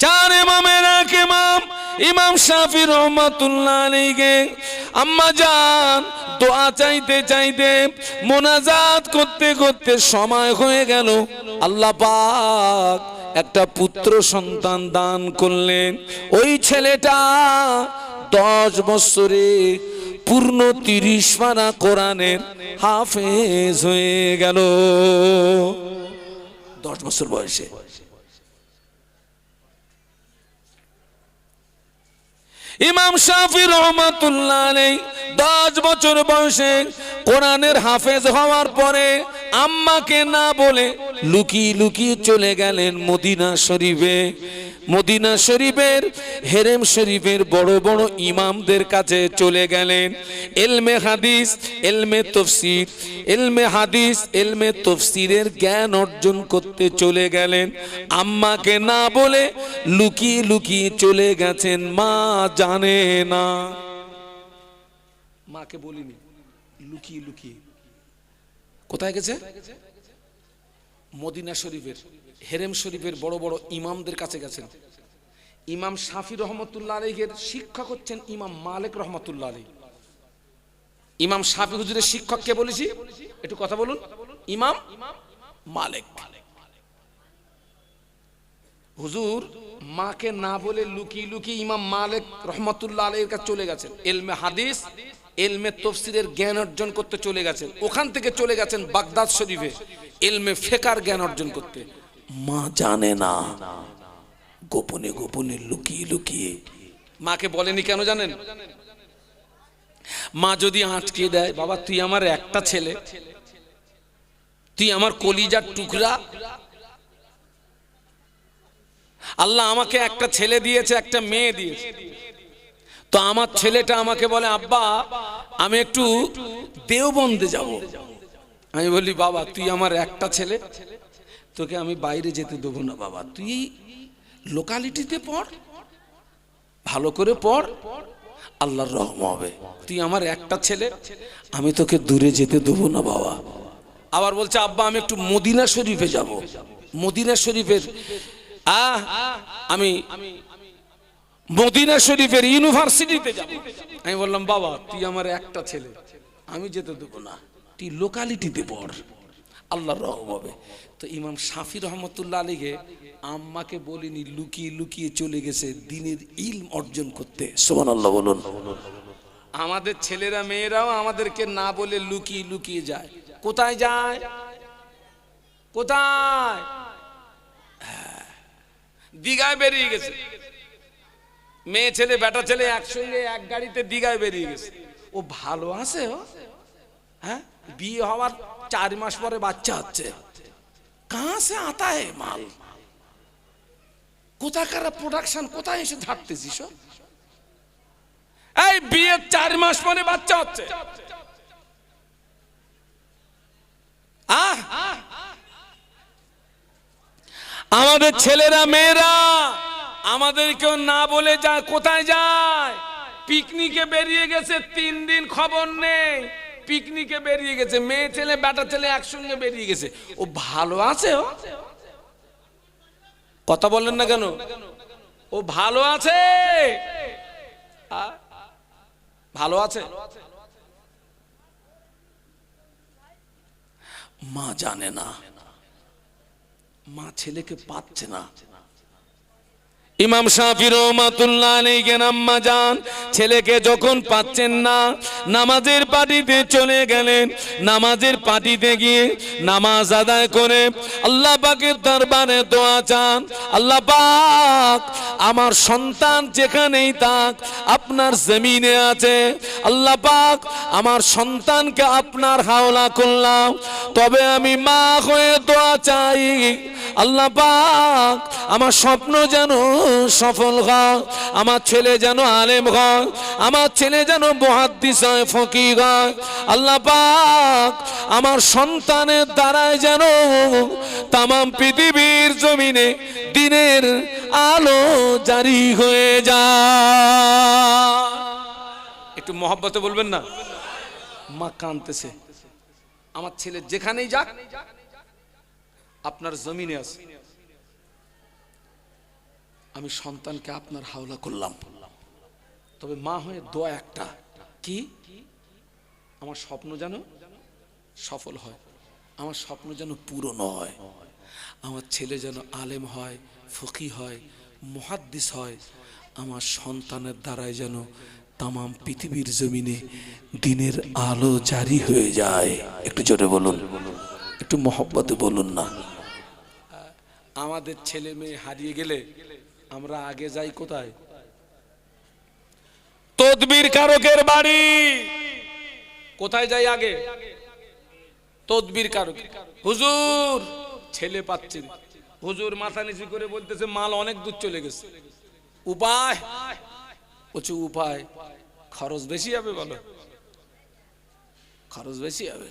চার ইমামের এক ইমাম ইমাম শাফি রহমাতুল্লাহ আলাইহি আম্মা জান দোয়া চাইতে চাইতে মোনাজাত করতে করতে সময় হয়ে গেল। আল্লাহ পাক একটা পুত্র সন্তান দান করলেন। ওই ছেলেটা 10 বছরে পূর্ণ 30 পারা কোরআনের হাফেজ হয়ে গেল। 10 বছর বয়সে। ইমাম শাফি রহমাতুল্লাহ আলাইহি 10 বছর বয়সে কোরআনের হাফেজ হওয়ার পরে আম্মাকে না বলে লুকিয়ে লুকিয়ে চলে গেলেন মদিনা শরীফে। মদিনা শরীফের হেরেম শরীফের বড় বড় ইমামদের কাছে চলে গেলেন। ইলমে হাদিস, ইলমে তাফসীর, ইলমে হাদিস, ইলমে তাফসীরের জ্ঞান অর্জন করতে চলে গেলেন। আম্মাকে না বলে লুকিয়ে লুকিয়ে চলে গেছেন, মা জানে না। মাকে বলিনি, লুকিয়ে লুকিয়ে কোথায় গেছে? মদিনা শরীফের হেরেম শরীফের বড় বড় ইমামদের কাছে গেছেন। ইমাম শাফি রহমতুল্লাহ আলাইহির শিক্ষক হচ্ছেন ইমাম মালিক রহমতুল্লাহ আলাইহি। ইমাম শাফি হুজুরের শিক্ষক কে বলেছি? একটু কথা বলুন। ইমাম মালিক। হুজুর মাকে না বলে লুকিয়ে লুকিয়ে ইমাম মালিক রহমতুল্লাহ আলাইহির কাছে চলে গেছেন। ইলমে হাদিস, ইলমে তাফসীরের জ্ঞান অর্জন করতে চলে গেছেন। ওখান থেকে চলে গেছেন বাগদাদ শরীফে ইলমে ফিকহের জ্ঞান অর্জন করতে। মা জানে না, গোপনে গোপনে লুকিয়ে লুকিয়ে। মাকে বলেনি কেন জানেন? মা যদি আটকে দেয়, বাবা তুই আমার একটা ছেলে, তুই আমার কলিজার টুকরা, আল্লাহ আমাকে একটা ছেলে দিয়েছে, একটা মেয়ে দিয়েছে। তো আমার ছেলেটা আমাকে বলে আব্বা আমি একটু দেওবন্দে যাব। আমি বলি বাবা তুই আমার একটা ছেলে, তোকে আমি বাইরে যেতে দেবো না বাবা, তুই লোকালিটিতে পড়, ভালো করে পড়, আল্লাহর রহম হবে। তুই আমার একটা ছেলে, আমি তোকে দূরে যেতে দেবো না বাবা। আবার বলছে আব্বা আমি একটু মদিনা শরীফে যাব, মদিনা শরীফের আমি মদিনা শরীফের ইউনিভার্সিটিতে যাব। আমি বললাম বাবা তুই আমার একটা ছেলে, আমি যেতে দেবো না, তুই লোকালিটিতে পড়, আল্লাহর রহম হবে। তো ইমাম শাফি রহমতুল্লাহ আলাইহি আম্মাকে বলিনি, লুকিয়ে লুকিয়ে চলে গেছে দ্বীনের ইলম অর্জন করতে। সুবহানাল্লাহ বলুন। আমাদের ছেলেরা মেয়েরাও আমাদেরকে না বলে লুকিয়ে লুকিয়ে যায়। কোথায় যায়? কোথায়? দীঘায় বেরিয়ে গেছে। মেয়ে ছেলে বেটা ছেলে একসঙ্গে এক গাড়িতে দীঘায় বেরিয়ে গেছে। ও ভালো আছে, হ্যাঁ বিয়ে হওয়ার 4 মাস পরে বাচ্চা হচ্ছে। কাহা সে আতা হে মাল? কোথাকার প্রোডাকশন, কোথায় এসে ঝাড়তেছিস? এই বিয়ের 4 মাস পরে বাচ্চা হচ্ছে। আমাদের ছেলেরা মেয়েরা আমাদেরকেও না বলে যায়। কোথায় যায়? পিকনিকে বেরিয়ে গেছে, 3 দিন খবর নেই। পিকনিকে বেরিয়ে গেছে, মেয়ে ছেলে বেটা ছেলে একসঙ্গে বেরিয়ে গেছে। ও ভালো আছে? কথা বললেন না কেন? ও ভালো আছে, ভালো আছে। মা জানে না, মা ছেলেকে পাচ্ছে না। ইমাম শাফি রহমাতুল্লাহ আলাইহি আম্মা জান ছেলেকে যখন পাচ্ছেন না, নামাজের পাটিতে চলে গেলেন। নামাজের পাটিতে গিয়ে নামাজ আদায় করে আল্লাহ পাকের দরবারে দোয়া চান, আল্লাহ পাক আমার সন্তান যেখানেই থাক আপনার জমিনে আছে, আল্লাহ পাক আমার সন্তানকে আপনার হাওলা করলাম, তবে আমি মা হয়ে দোয়া চাই, আল্লাহ পাক আমার স্বপ্ন যেন সফল হয়, আমার ছেলে যেন আলেম হয়, আমার ছেলে যেন মুহাদ্দিস হয়, ফকিহ হয়। আল্লাহ পাক আমার সন্তানের দ্বারাই যেন তামাম পৃথিবীর জমিনে দ্বীনের আলো জারি হয়ে যায়। একটু মহব্বতে বলবেন না? মা কাঁদতেছে, আমার ছেলে যেখানেই যাক আপনার জমিনে আছে। আমি সন্তানকে আপনার হাওলা করলাম, তবে মা হয়ে দোয়া একটা, কি আমার স্বপ্ন যেন সফল হয়, আমার স্বপ্ন যেন পূরণ হয়, আমার ছেলে যেন আলেম হয়, ফকি হয়, মুহাদ্দিস হয়, আমার সন্তানের দ্বারাই যেন তামাম পৃথিবীর জমিনে দিনের আলো জারি হয়ে যায়। একটু জোরে বলুন, একটু মহব্বতে বলুন না। আমাদের ছেলে মেয়ে হারিয়ে গেলে আমরা আগে যাই কোথায়? তদবির কারকের বাড়ি। কোথায় যাই আগে? তদবির কারক। হুজুর ছেলে পাচ্ছেন, হুজুর মাথা নিচু করে বলতেছে মাল অনেক দূর চলে গেছে, উপায়? বলছে উপায় খরচ বেশি হবে। বলো খরচ বেশি হবে।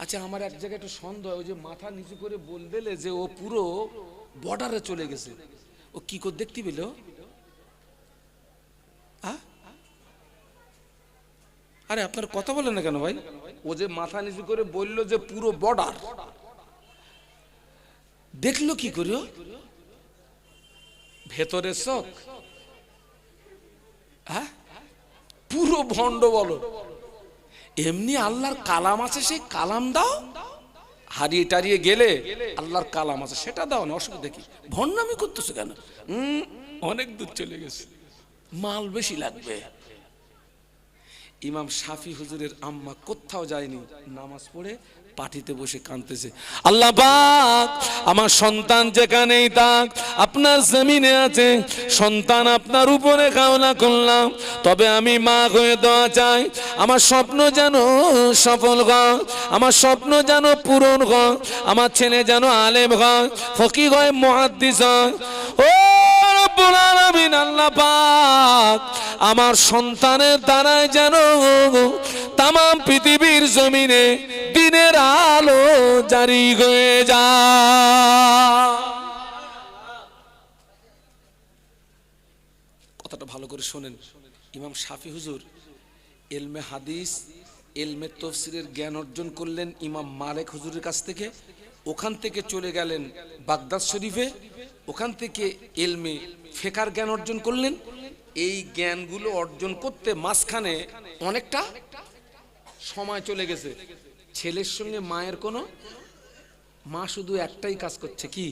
আচ্ছা আমার এক জায়গায় একটু সন্দেহ, ওই যে মাথা নিচু করে বল দিলে যে ও পুরো বর্ডারে চলে গেছে, ও কি করে দেখতে পেল? আরে আপনার কথা বলেন না কেন ভাই? ও যে মাথা নিচু করে বলল যে পুরো বর্ডার, দেখলো কি করে? ভেতরের চোখ, পুরো ভণ্ড বলো। এমনি আল্লাহর কালাম আছে, সেই কালাম দাও। হারিয়ে টারিয়ে গেলে আল্লাহর কালাম আছে, সেটা দাও না, অসুবিধা কি? ভণ্ডামি করতেছো কেন? অনেক দূর চলে গেছে, মাল বেশি লাগবে। ইমাম শাফি হুজুরের আম্মা কোথাও যায়নি, নামাজ পড়ে পাটিতে বসে কাঁদতেছে, আল্লাহ পাক আমার সন্তান যেখানেই থাক আপনার জমিনে আছে, সন্তান আপনার উপরে কাওনা করলাম, তবে আমি মা হয়ে দোয়া চাই আমার স্বপ্ন যেন সফল হয়, আমার স্বপ্ন যেন পূরণ হয়, আমার ছেলে যেন আলেম হয়, ফকিহ হয়, মুহাদ্দিস হয়। ও রব্বুল আলামিন আল্লাহ পাক আমার সন্তানের দ্বারাই যেন তামাম পৃথিবীর জমিনে দিনের আলো জারি হয়ে যায়। কথাটা ভালো করে শোনেন। ইমাম শাফি হুজুর ইলমে হাদিস, ইলমে তাফসীরের জ্ঞান অর্জন করলেন ইমাম মালিক হুজুরের কাছ থেকে, ওখান থেকে চলে গেলেন বাগদাদ শরীফে, ওখান থেকে ইলমে ফিকহের জ্ঞান অর্জন করলেন। এই জ্ঞানগুলো অর্জন করতে মাঝখানে অনেকটা সময় চলে গেছে। ছেলের সঙ্গে মায়ের কোনো, মা শুধু একটাই কাজ করছে, কি?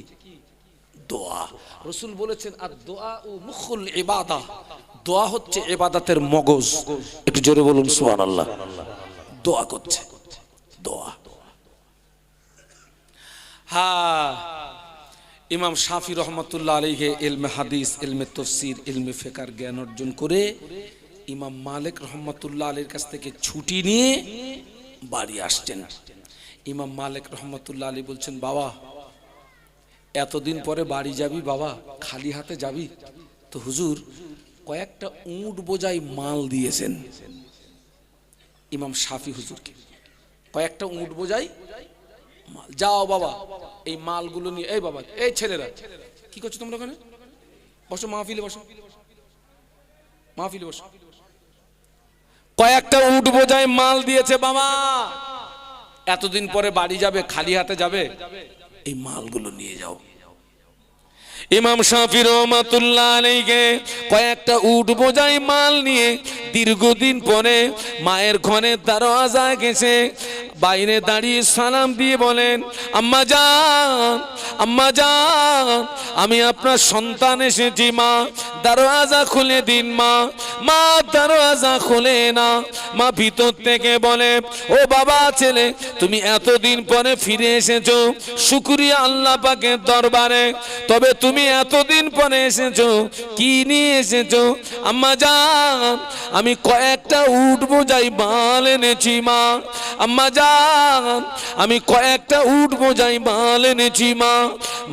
দোয়া। রাসূল বলেছেন আর দোয়া ও মুখুল ইবাদা, দোয়া হচ্ছে ইবাদতের মগজ। একটু জোরে বলুন সুবহানাল্লাহ। দোয়া করছে, দোয়া। হ্যাঁ, ইমাম শাফি রহমতুল্লাহ আলাইহি ইলমে হাদিস, ইলমে তাফসীর, ইলমে ফিকহের জ্ঞান অর্জন করে ইমাম মালিক রহমতুল্লাহ আলাইহির কাছ থেকে ছুটি নিয়ে বাড়ি আসছেন। ইমাম মালিক রহমতুল্লাহ আলাইহি বলছেন, বাবা এতদিন পরে বাড়ি যাবি বাবা, খালি হাতে যাবি? তো হুজুর কয়েকটা উট বোঝাই মাল দিয়েছেন ইমাম শাফি হুজুরকে, কয়েকটা উট বোঝাই মাল, যাও বাবা এই মালগুলো নিয়ে। এই বাবা, এই ছেলেরা কি করছো তোমরা ওখানে? বসো, মাহফিলে বসো, মাহফিলে বসো। কয়েকটা উট বোঝাই মাল দিয়েছে বাবা, এতদিন পরে বাড়ি যাবে, খালি হাতে যাবে, এই মালগুলো নিয়ে যাও। ইমাম শাফি রহমাতুল্লাহ আলাইহি কয়েকটা উট বোঝাই মাল নিয়ে দীর্ঘদিন পরে মায়ের ঘরের দরওয়াজায় গেছে, বাইরে দাঁড়িয়ে সালাম দিয়ে বলেন, আম্মা জান, আম্মা জান আমি আপনার সন্তান এসেছি মা, দরওয়াজা খুলে দিন মা। মা দরওয়াজা খুলে না, মা ভিতর থেকে বলে, ও বাবা ছেলে তুমি এতদিন পরে ফিরে এসেছো, শুকরিয়া আল্লাহ পাকের দরবারে, তবে তুমি এতদিন পরে এসেছো, কি নিয়ে এসেছো? আম্মা জান আমি কয়েকটা উট বোঝাই মাল এনেছি মা। আম্মা জান আমি কয়েকটা উট বোঝাই মাল এনেছি মা।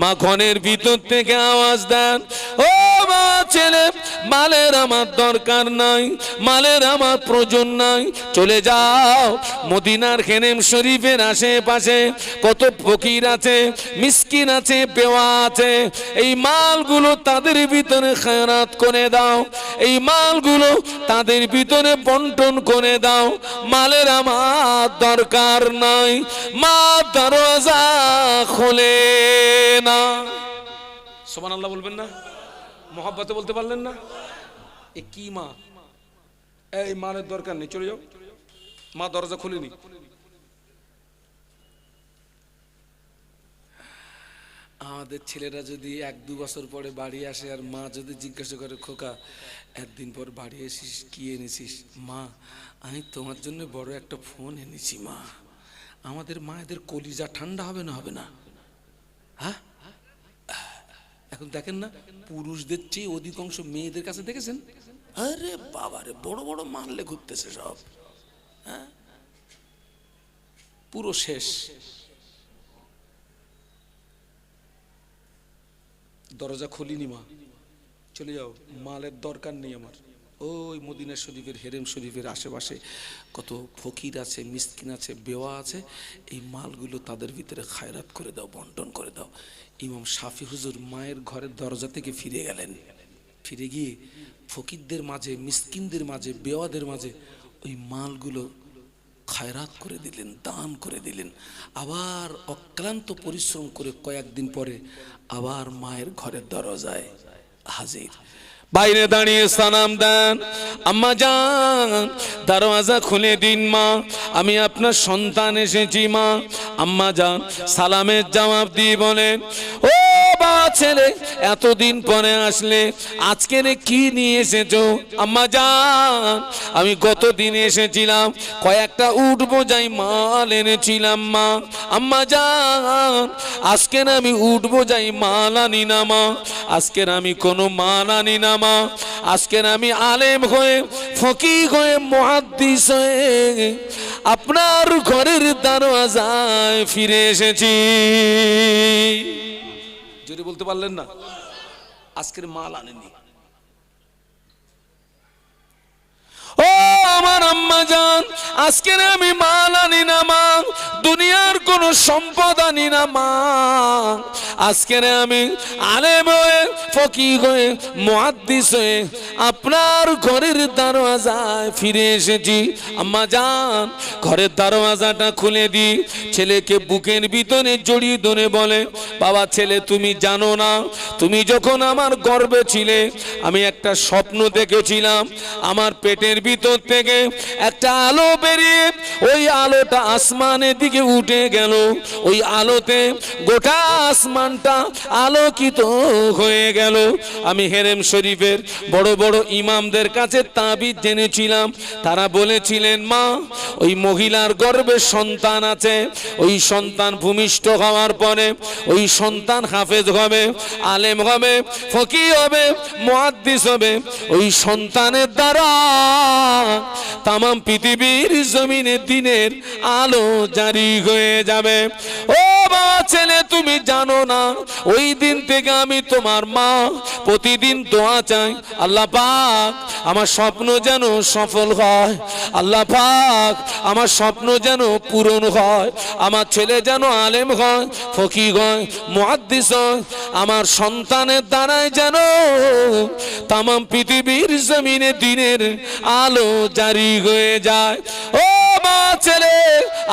মা ঘরের ভিতর থেকে আওয়াজ দেন, ও মা ছেলে মালের আমার দরকার নাই, মালের আমার প্রয়োজন নাই, চলে যাও মদিনার খেনেম শরীফের আশেপাশে কত ফকির আছে, মিসকিন আছে, বেওয়া আছে, এই মালগুলো তাদের ভিতরে খেরাত করে দাও, এই মালগুলো তাদের ভিতরে বন্টন করে দাও, মালের আমার দরকার নাই। মা দরজা খোলে না। সুবহানাল্লাহ বলবেন না? মহব্বতে বলতে পারলেন না? এ কি মা? এই মানের দরকার নেই, চলে যাও। মা দরজা খুলেনি। আমাদের ছেলেরা যদি 1-2 বছর পরে বাড়ি আসে আর মা যদি জিজ্ঞাসা করে, খোকা একদিন পর বাড়ি এসিস, কি এনেছিস? মা আমি তোমার জন্য বড় একটা ফোন এনেছি মা। আমাদের মায়েদের কলিজা ঠান্ডা হবে না? হবে না? হ্যাঁ, এখন দেখেন না, পুরুষদের চেয়ে অধিকাংশ মেয়েদের কাছে দেখেছেন, আরে বাবারে বড় বড় মানলে ঘুরতেছে সব। হ্যাঁ, পুরো শেষ। দরজা খুলিনি মা, চলে যাও, মালের দরকার নেই আমার। ওই মদিনা শরীফের হেরেম শরীফের আশেপাশে কত ফকির আছে, মিসকিন আছে, বেওয়া আছে, এই মালগুলো তাদের ভিতরে খায়রাত করে দাও, বন্টন করে দাও। ইমাম শাফি হুজুর মায়ের ঘরের দরজা থেকে ফিরে গেলেন। ফিরে গিয়ে ফকিরদের মাঝে, মিসকিনদের মাঝে, বেওয়াদের মাঝে ওই মালগুলো খায়রাত করে দিলেন, দান করে দিলেন। আবার অক্লান্ত পরিশ্রম করে কয়েকদিন পরে আবার মায়ের ঘরের দরজায় হাজির। বাইরে দাঁড়িয়ে সালাম দেন, আম্মা জান দরওয়াজা খুলে দিন মা, আমি আপনার সন্তান এসেছি মা। আম্মা জান সালামের জবাব দিয়ে বলেন, ও বাবা ছেলে এতদিন পরে আসলে, আজকে কি নিয়ে এসেছো? আম্মা জান আমি গত দিন এসেছিলাম, কয়েকটা উট বোঝাই মাল এনেছিলাম মা। আম্মা জান আজকের আমি উট বোঝাই মাল আনি না মা, আজকের আমি কোনো মাল আনি না মা, আজকের আমি আলেম হয়ে, ফকিহ হয়ে, মুহাদ্দিস হয়ে আপনার ঘরের দরওয়াজায় ফিরে এসেছি। যদি বলতে পারলেন না, আজকের মাল আনেনি। ও আমার আম্মা জান আজকের আমি মাল আনি না মা, দুনিয়ার কোন সম্পদ আনি না মা, আজকের আমি আলেম হয়ে, ফকিহ হয়ে, মুহাদ্দিস হয়ে আপনার ঘরের দরওয়াজায় ফিরে এসেছি। আম্মা জান ঘরের দরওয়াজাটা খুলে দি, ছেলেকে বুকের ভিতরে জড়িয়ে ধরে বলে, বাবা ছেলে তুমি জানো না, তুমি যখন আমার গর্ভে ছিলে আমি একটা স্বপ্ন দেখেছিলাম, আমার পেটের ভিতর থেকে একটা আলো বেরিয়ে ওই আলোটা আসমানের দিকে উঠে গেল, ওই আলোতে গোটা আসমানটা আলোকিত হয়ে গেল। আমি হেরেম শরীফের বড় বড় ইমামদের কাছে তাবিজ জেনেছিলাম, তারা বলেছিলেন মা ওই মহিলার গর্ভে সন্তান আছে, ওই সন্তান ভূমিষ্ঠ হওয়ার পরে ওই সন্তান হাফেজ হবে, আলেম হবে, ফকিহ হবে, মুহাদ্দিস হবে, ওই সন্তানের দ্বারা তামাম পৃথিবীর জমিনে দিনের আলো জারি হয়ে যাবে। ও বাবা ছেলে তুমি জানো না, ওই দিন থেকে আমি তোমার মা প্রতিদিন দোয়া চাই, আল্লাহ পাক আমার স্বপ্ন যেন সফল হয়, আল্লাহ পাক আমার স্বপ্ন যেন পূরণ হয়, আমার ছেলে যেন আলেম হয়, ফকিহ হয়, মুহাদ্দিস হয়, আমার সন্তানের দ্বারাই যেন তামাম পৃথিবীর জমিনে দিনের আলো জারি হয়ে যায়। ও মা ছেলে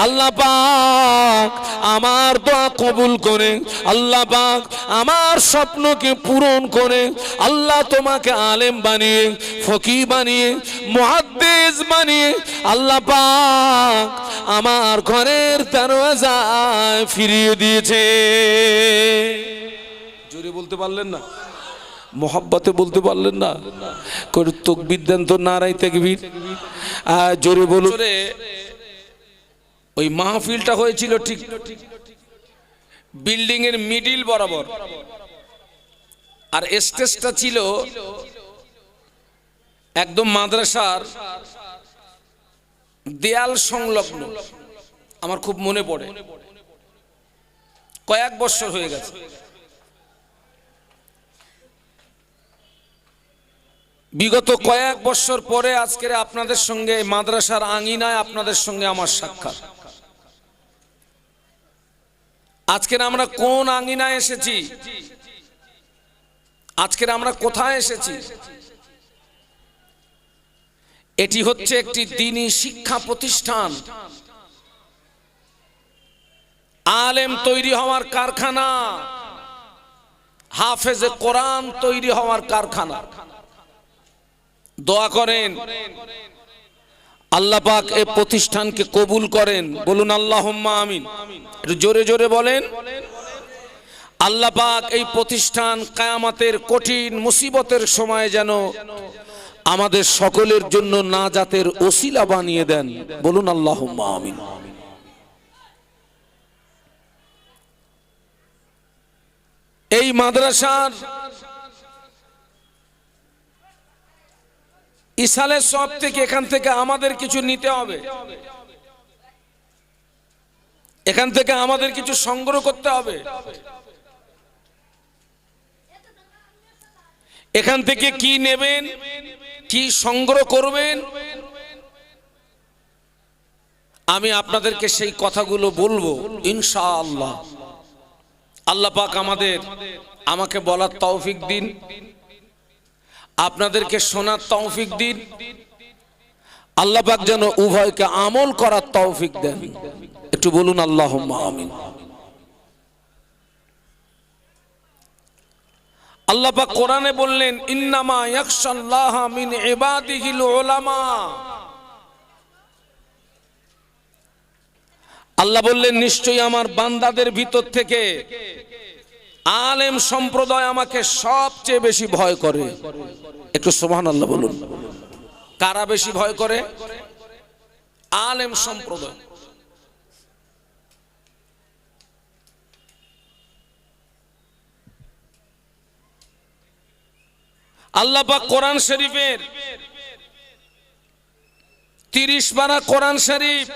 আল্লাহ পাক আমার দোয়া কবুল করে, আল্লাহ পাক আমার স্বপ্নকে পূরণ করে, আল্লাহ তোমাকে আলেম বানিয়ে, ফকিহ বানিয়ে, মুহাদ্দিস বানিয়ে আল্লাহ পাক আমার ঘরের দরওয়াজায় ফিরিয়ে দিয়েছে। জোরে বলতে পারলেন না? মোহাব্বতে বলতে পারলেন না? করে তাকবীর দেন তো, নারায়ে তাকবীর। জোরে বলুন। ওই মাহফিলটা হয়েছিল ঠিক বিল্ডিং এর মিডিল বরাবর, আর স্টেজটা ছিল একদম মাদ্রাসার দেয়াল সংলগ্ন। আমার খুব মনে পড়ে, কয়েক বছর হয়ে গেছে। বিগত কয়েক বছর পরে আজকে আপনাদের সঙ্গে মাদ্রাসার আঙিনায় আপনাদের সঙ্গে আমার সাক্ষাৎ। আজকের আমরা কোন আঙিনায় এসেছি, আজকের আমরা কোথায় এসেছি? এটি হচ্ছে একটি দ্বীনি শিক্ষা প্রতিষ্ঠান, আলেম তৈরি হওয়ার কারখানা। হাফেজে কোরআন তৈরি হওয়ার কারখানা। দোয়া করেন আল্লাহ পাক এই প্রতিষ্ঠানকে কবুল করেন, বলুন আল্লাহুম্মা আমিন। একটু জোরে জোরে বলেন। আল্লাহ পাক এই প্রতিষ্ঠান কিয়ামতের কঠিন মুসিবতের সময় যেন আমাদের সকলের জন্য নাজাতের ওসিলা বানিয়ে দেন, বলুন আল্লাহুম্মা আমিন। এই মাদ্রাসার ইসালের সব থেকে এখান থেকে আমাদের কিছু নিতে হবে, এখান থেকে আমাদের কিছু সংগ্রহ করতে হবে। এখান থেকে কি নেবেন, কি সংগ্রহ করবেন, আমি আপনাদেরকে সেই কথাগুলো বলবো ইনশাআল্লাহ। আল্লাহ পাক আমাকে বলার তৌফিক দিন, আপনাদেরকে শোনার তৌফিক দিন। আল্লাহ পাক যেন উভয়কে আমল করার তৌফিক দেন, একটু বলুন আল্লাহুম্মা আমিন। আল্লাহ পাক কোরআনে বললেন ইন্নামা ইয়াখশাল্লাহা মিন ইবাদিহিল উলামা। আল্লাহ বললেন নিশ্চয়ই আমার বান্দাদের ভিতর থেকে আলেম সম্প্রদায় আমাকে সবচেয়ে বেশি ভয় করে। একটু সুবহানাল্লাহ বলুন। কারা বেশি ভয় করে? আলেম সম্প্রদায়। আল্লাহ পাক কোরআন শরীফের 30 পারা কোরআন শরীফ,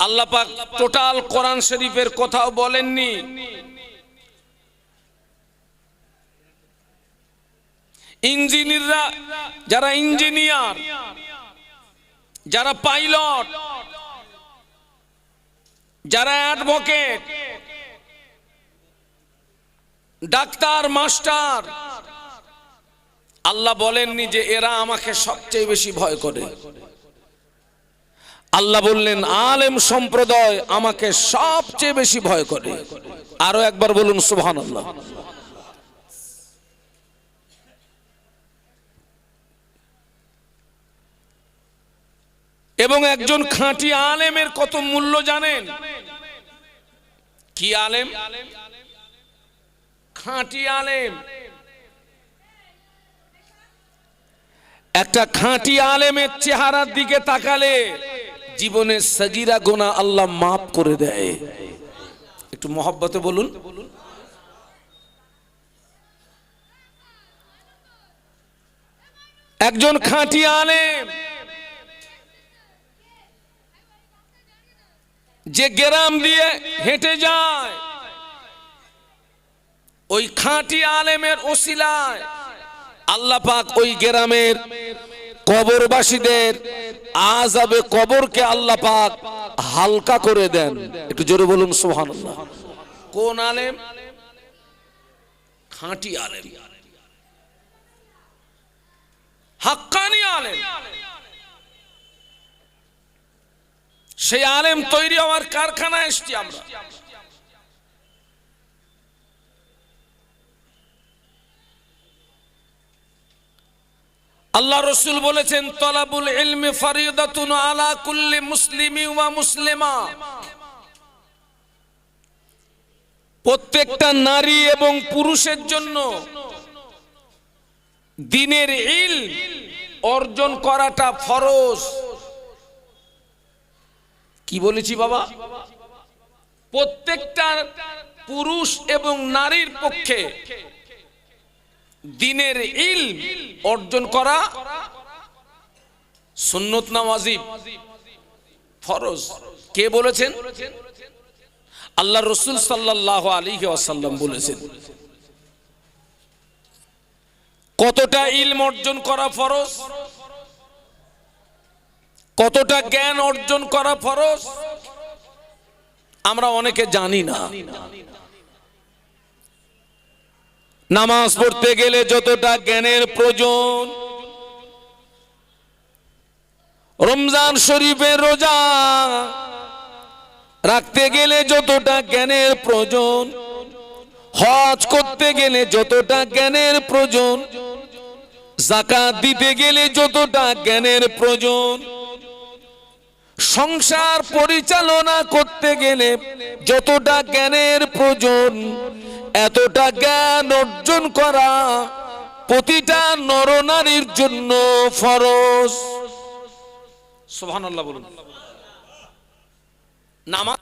আল্লাহ পাক টোটাল কোরআন শরীফের কোথাও বলেননি ইঞ্জিনিয়াররা, যারা ইঞ্জিনিয়ার, যারা পাইলট, যারা অ্যাডভোকেট, ডাক্তার, মাস্টার, আল্লাহ বলেননি যে এরা আমাকে সবচেয়ে বেশি ভয় করে। আল্লাহ বললেন আলেম সম্প্রদায় আমাকে সবচেয়ে বেশি ভয় করে। আরো একবার বলুন সুবহানাল্লাহ। এবং একজন খাঁটি আলেমের কত মূল্য জানেন? কি আলেম? খাঁটি আলেম। একটা খাঁটি আলেমের চেহারার দিকে তাকালে জীবনের সগীরা গুনাহ আল্লাহ মাফ করে দেয়। একটু মহব্বতে বলুন। একজন খাঁটি আলেম যে গ্রাম দিয়ে হেঁটে যায়, ওই খাঁটি আলেমের ওসিলায় আল্লাহ পাক ওই গ্রামের কবরবাসীদের আযাবে কবরকে আল্লাহ পাক হালকা করে দেন। একটু জোরে বলুন সুবহানাল্লাহ। কোন আলেম? খাঁটি আলেম, হাক্কানি আলেম। সেই আলেম তৈরি হওয়ার কারখানায় এসেছি আমরা। আল্লাহ রাসূল বলেছেন তলাবুল ইলমি ফরিদাতুন আলা কুল্লি মুসলিমি ওয়া মুসলিমা। প্রত্যেকটা নারী এবং পুরুষের জন্য দ্বীনের ইলম অর্জন করাটা ফরজ। কি বলেছি বাবা? প্রত্যেকটা পুরুষ এবং নারীর পক্ষে দ্বীনের ইলম অর্জন করা সুন্নত না ওয়াজিব? ফরজ। কে বলেছেন? আল্লাহ রাসূল সাল্লাল্লাহু আলাইহি ওয়াসাল্লাম বলেছেন। কতটা ইলম অর্জন করা ফরজ, কতটা জ্ঞান অর্জন করা ফরজ আমরা অনেকে জানি না। নামাজ পড়তে গেলে যতটা জ্ঞানের প্রয়োজন, রমজান শরীফের রোজা রাখতে গেলে যতটা জ্ঞানের প্রয়োজন, হজ করতে গেলে যতটা জ্ঞানের প্রয়োজন, যাকাত দিতে গেলে যতটা জ্ঞানের প্রয়োজন, সংসার পরিচালনা করতে গেলে যতটা জ্ঞানের প্রয়োজন, এতটা জ্ঞান অর্জন করা প্রতিটা নরনারীর জন্য ফরজ। সুবহানাল্লাহ বলুন। নামাজ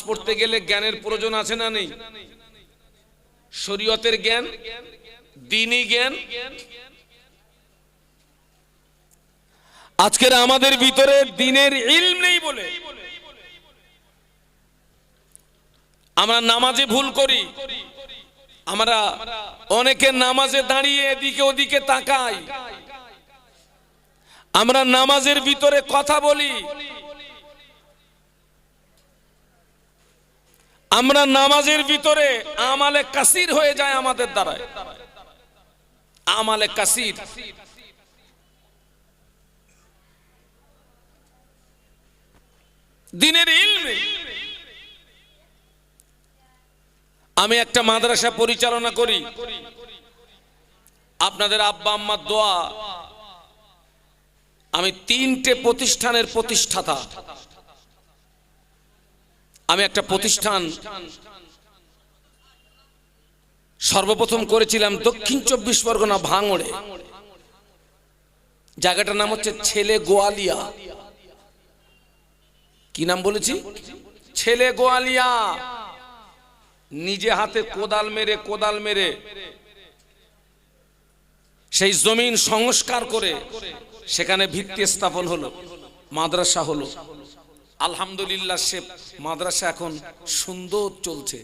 পড়তে গেলে জ্ঞানের প্রয়োজন আছে না নেই? শরীয়তের জ্ঞান, দ্বীনি জ্ঞান। আজকের আমাদের ভিতরে দ্বীনের ইলম নেই বলে আমরা নামাজে ভুল করি। আমরা অনেকে নামাজে দাঁড়িয়ে এদিকে ওদিকে তাকাই, আমরা নামাজের ভিতরে কথা বলি, আমরা নামাজের ভিতরে আমালে কাসির হয়ে যায় আমাদের দ্বারায়, আমালে কাসির। দ্বীনের ইলমে আমি একটা মাদ্রাসা পরিচালনা করি। আপনাদের আব্বা আম্মার দোয়া, আমি 3টে প্রতিষ্ঠানের প্রতিষ্ঠাতা। আমি একটা প্রতিষ্ঠান সর্বপ্রথম করেছিলাম দক্ষিণ 24 পরগনা ভাঙড়ে। জায়গাটার নাম হচ্ছে ছেলে গোয়ালিয়া। কি নাম বলেছি? ছেলে গোয়ালিয়া। নিজে হাতে কোদাল মেরে সেই জমিন সংস্কার করে সেখানে ভিত্তি স্থাপন হলো, মাদ্রাসা হলো। আলহামদুলিল্লাহ সে মাদ্রাসা এখন সুন্দর চলছে।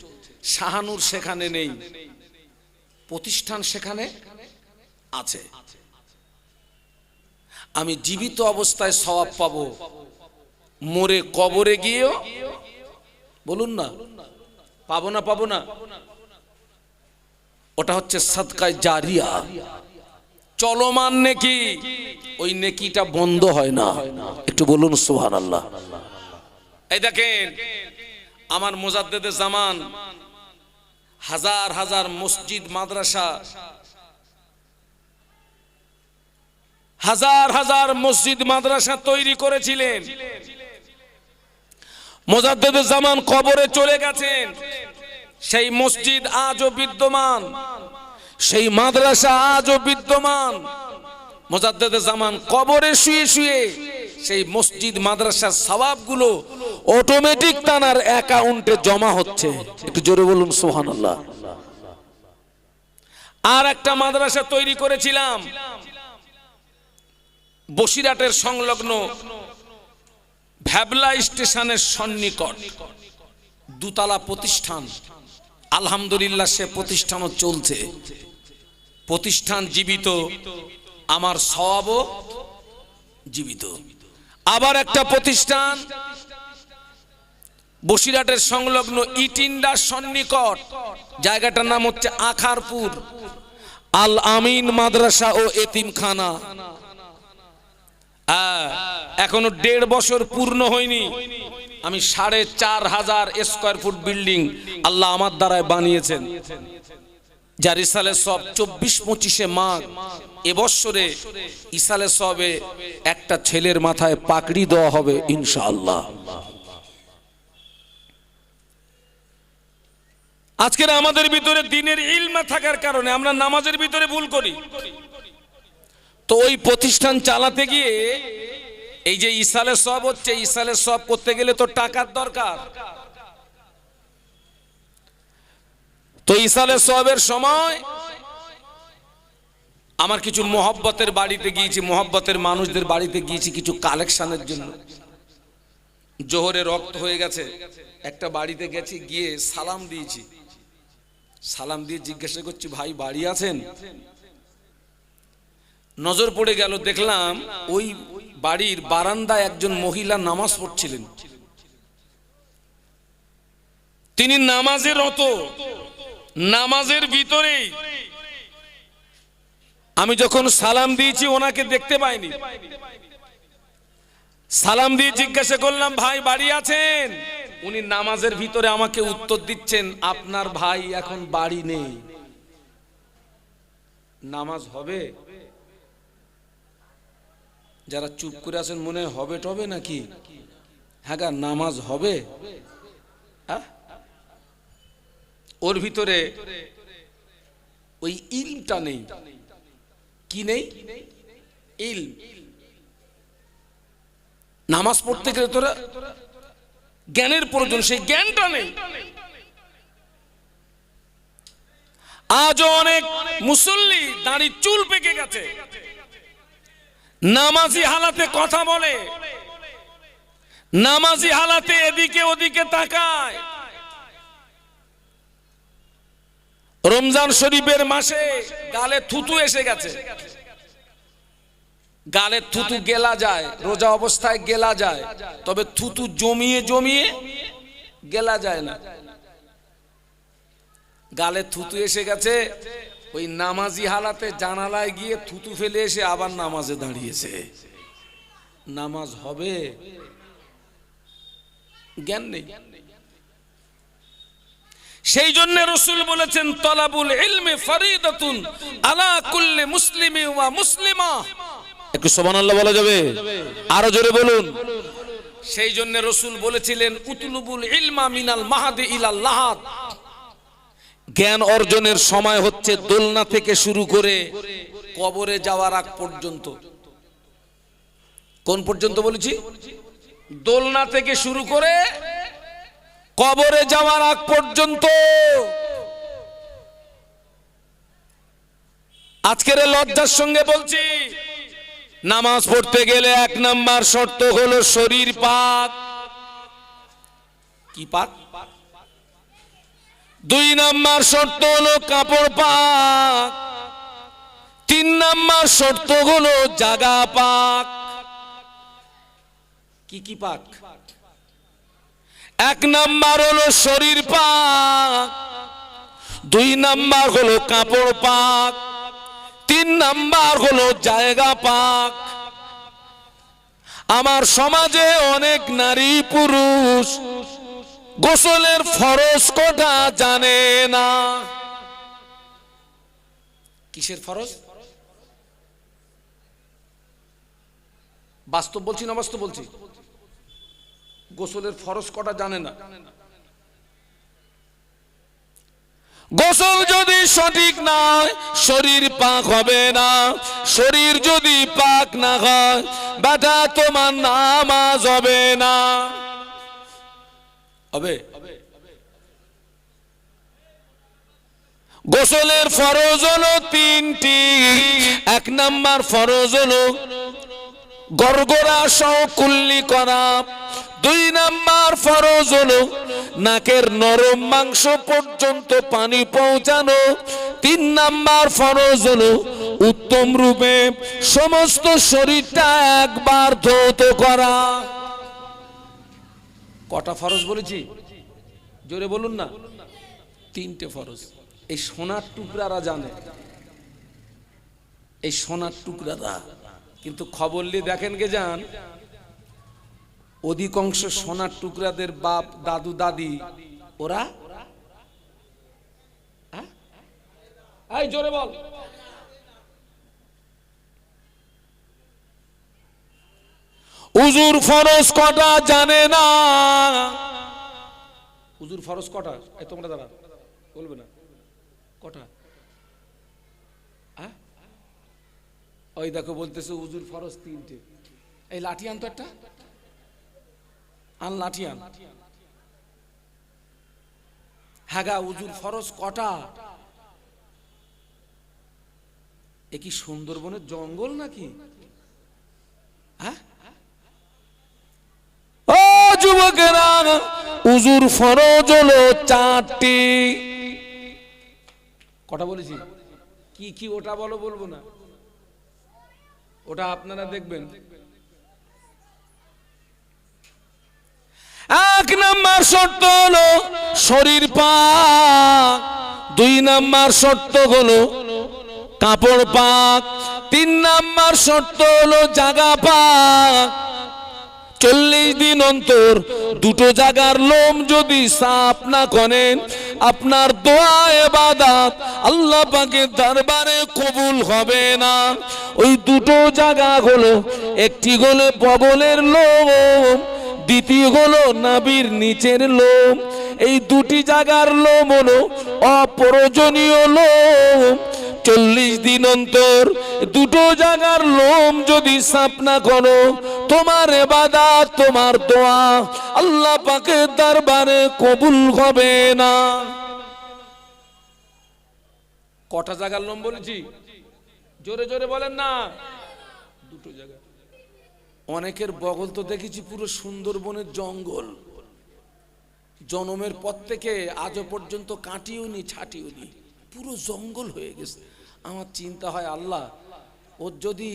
শাহানুর সেখানে নেই, প্রতিষ্ঠান সেখানে আছে। আমি জীবিত অবস্থায় সওয়াব পাবো, মরে কবরে গিয়েও বলুন না পাবো না? পাবো না? ওটা হচ্ছে সাদকায়ে জারিয়া, চলমান নেকি। ওই নেকিটা বন্ধ হয় না। একটু বলুন সুবহানাল্লাহ। এই দেখেন আমার মুজাদ্দেদে জামান হাজার হাজার মসজিদ মাদ্রাসা, হাজার হাজার মসজিদ মাদ্রাসা তৈরি করেছিলেন। মুজাদ্দেদে জামান কবরে চলে গেছেন, সেই মসজিদ আজও বিদ্যমান, সেই মাদ্রাসা আজও বিদ্যমান। মুজাদ্দেদে জামান কবরে শুয়ে শুয়ে সেই মসজিদ মাদ্রাসার সওয়াবগুলো অটোমেটিক তানার অ্যাকাউন্টে জমা হচ্ছে। একটু জোরে বলুন সুবহানাল্লাহ। আর একটা মাদ্রাসা তৈরি করেছিলাম বসিরহাটের সংলগ্ন ভ্যাবলা স্টেশনের সন্নিকট, দুতলা প্রতিষ্ঠান। আলহামদুলিল্লাহ সে প্রতিষ্ঠানও চলছে। প্রতিষ্ঠান জীবিত, আমার সওয়াবও জীবিত। আবার একটা প্রতিষ্ঠান বসিরহাটের সংলগ্ন ইটিন্ডার সন্নিকট, জায়গাটার নাম হচ্ছে আখারপুর, আল আমিন মাদ্রাসা ও এতিমখানা। এখনো 1.5 বছর পূর্ণ হয়নি, আমি 4,500 স্কয়ার ফুট বিল্ডিং আল্লাহ আমার দ্বারায় বানিয়েছেন। যার ইসালে সব 24-25 মাঘ এবছরে ইসালে সবে একটা ছেলের মাথায় পাকড়ি দেওয়া হবে ইনশাআল্লাহ। আজকের আমাদের ভিতরে দ্বীনের ইলম থাকার কারণে আমরা নামাজের ভিতরে ভুল করি। তো ওই প্রতিষ্ঠান চালাতে গিয়ে এই যে ইসালে সব হচ্ছে, ইসালে সব করতে গেলে তো টাকার দরকার। তো ইসালে সবের সময় আমার কিছু মোহব্বতের বাড়িতে গিয়েছি, মোহব্বতের মানুষদের বাড়িতে গিয়েছি কিছু কালেকশনের জন্য। জোহরে রক্ত হয়ে গেছে, একটা বাড়িতে গেছি, গিয়ে সালাম দিয়েছি। সালাম দিয়ে জিজ্ঞাসা করছি, ভাই বাড়ি আছেন? নজর পড়ে গেল, দেখলাম ওই বাড়ির বারান্দায় একজন মহিলা নামাজ পড়ছিলেন। তিনি নামাজের রত, নামাজের ভিতরেই আমি যখন সালাম দিয়েছি ওনাকে দেখতে পাইনি। সালাম দিয়ে জিজ্ঞাসা করলাম, ভাই বাড়ি আছেন? উনি নামাজের ভিতরে আমাকে উত্তর দিচ্ছেন, আপনার ভাই এখন বাড়ি নেই, নামাজ হবে? যারা চুপ করে আছেন মনে হবে টবে নাকি? হ্যাঁ গা, নামাজ হবে? ওর ভিতরে ওই ইলমটা নেই। কি নেই? ইলম। নামাজ পড়তে গেলে তোরা জ্ঞানের প্রয়োজন, সেই জ্ঞানটা নেই। আজও অনেক মুসল্লি দাড়ি চুল পেকে গেছে, নামাজি হালাতে কথা বলে, নামাজি হালাতে এদিকে ওদিকে তাকায়। রমজান শরীফের মাসে গালে থুতু এসে গেছে, গালে থুতু গেলা যায়, রোজা অবস্থায় গেলা যায়, তবে থুতু জমিয়ে জমিয়ে গেলা যায় না। গালে থুতু এসে গেছে, ওই নামাজি হালাতে জানালায় গিয়ে থুতু ফেলে এসে আবার নামাজে দাঁড়িয়েছে। নামাজ হবে? জ্ঞান নেই। সেই জন্য রাসূল বলেছেন, তলাবুল ইলমি ফরিদাতুন আলা কুল্লি মুসলিমি ওয়া মুসলিমা। একটু সুবহানাল্লাহ বলা যাবে? আরো জোরে বলুন। সেই জন্য রাসূল বলেছিলেন, উতলুবুল ইলমা মিনাল মাহাদি ইলাল লাহাদ। জ্ঞান অর্জনের সময় হচ্ছে দোলনা থেকে শুরু করে কবরে যাওয়ার আগ পর্যন্ত। কোন পর্যন্ত বলেছি? দোলনা থেকে শুরু করে কবরে যাওয়ার আগ পর্যন্ত। আজকের লজ্জার সঙ্গে বলছি, নামাজ পড়তে গেলে 1 নাম্বার শর্ত হলো শরীর পাক। কি পাক? 2 নাম্বার শর্ত হলো কাপড় পাক। 3 নাম্বার শর্ত হলো জাগা পাক। কি কি পাক? 1 নাম্বার হলো শরীর পাক, 2 নাম্বার হলো কাপড় পাক, 3 নাম্বার হলো জায়গা পাক। আমার সমাজে অনেক নারী পুরুষ গোসলের ফরজ কটা জানে না। কিসের ফরজ? বাস্তব বলছি না বাস্তব বলছি? গোসলের ফরজ কটা জানে না। গোসল যদি সঠিক না হয় শরীর পাক হবে না। শরীর যদি পাক না হয় বেটা তোমার নামাজ হবে না। হবে? গোসলের ফরজ হলো 3টি। 1 নাম্বার ফরজ হলো গড়গড়া সহ কুল্লি করা। 2 নাম্বার ফরজ হলো নাকের নরম মাংস পর্যন্ত পানি পৌঁছানো। 3 নাম্বার ফরজ হলো উত্তম রূপে সমস্ত শরীরটা একবার ধৌত করা। কটা ফরজ বলেছি? জোরে বলুন না। 3টে ফরজ। এই সোনার টুকরারা জানে, এই সোনার টুকরারা। কিন্তু খবর নিয়ে দেখেন গে যান, অধিকাংশ সোনার টুকরাদের বাপ দাদু দাদি ওরা এই জোরে বল, উজুর ফরজ কটা জানে না। উজুর ফরজ কটা? এই তোমরা দাঁড়া, বলবে না কটা? ওই দেখো বলতেছে উজুর ফরজ 3টে। এই লাঠি আন তো একটা, আন লাঠি আন। হ্যাঁ গা, উজুর ফরজ কটা? এ কি সুন্দরবনের জঙ্গল নাকি? হ্যাঁ ও যুবকেরা, উজুর ফরজ হলো 4টি। কটা বলেছি? কি কি ওটা বলো, বলবো না, ওটা আপনারা দেখবেন। 1 নাম্বার শর্ত হলো শরীর পাক। 2 নাম্বার শর্ত হলো কাপড় পাক। 3 নাম্বার শর্ত হলো জাগা পাক। 40 দিন অন্তর দুটো জায়গার লোম যদি সাফ না করেন, আপনার দোয়া ইবাদত আল্লাহ পাকের দরবারে কবুল হবে না। ওই দুটো জায়গা হলো, একটি হলো বগলের লোম, দ্বিতীয় হলো নাভির নিচের লোম। এই দুটি জায়গার লোম হলো অপ্রয়োজনীয় লোম। 40 দিন অন্তর দুটো জায়গার লোম যদি সাফ না করো, তোমার ইবাদত তোমার দোয়া আল্লাহ পাকের দরবারে কবুল হবে না। কটা জায়গার লোম বলেছি? জোরে জোরে বলেন না। দুটো জায়গা। অনেকের বগল তো দেখেছি পুরো সুন্দরবনের জঙ্গল, জন্মের পর থেকে আজও পর্যন্ত কাটিও নি ছাটিও নি, পুরো জঙ্গল হয়ে গেছে। আমার চিন্তা হয় আল্লাহ, ওর যদি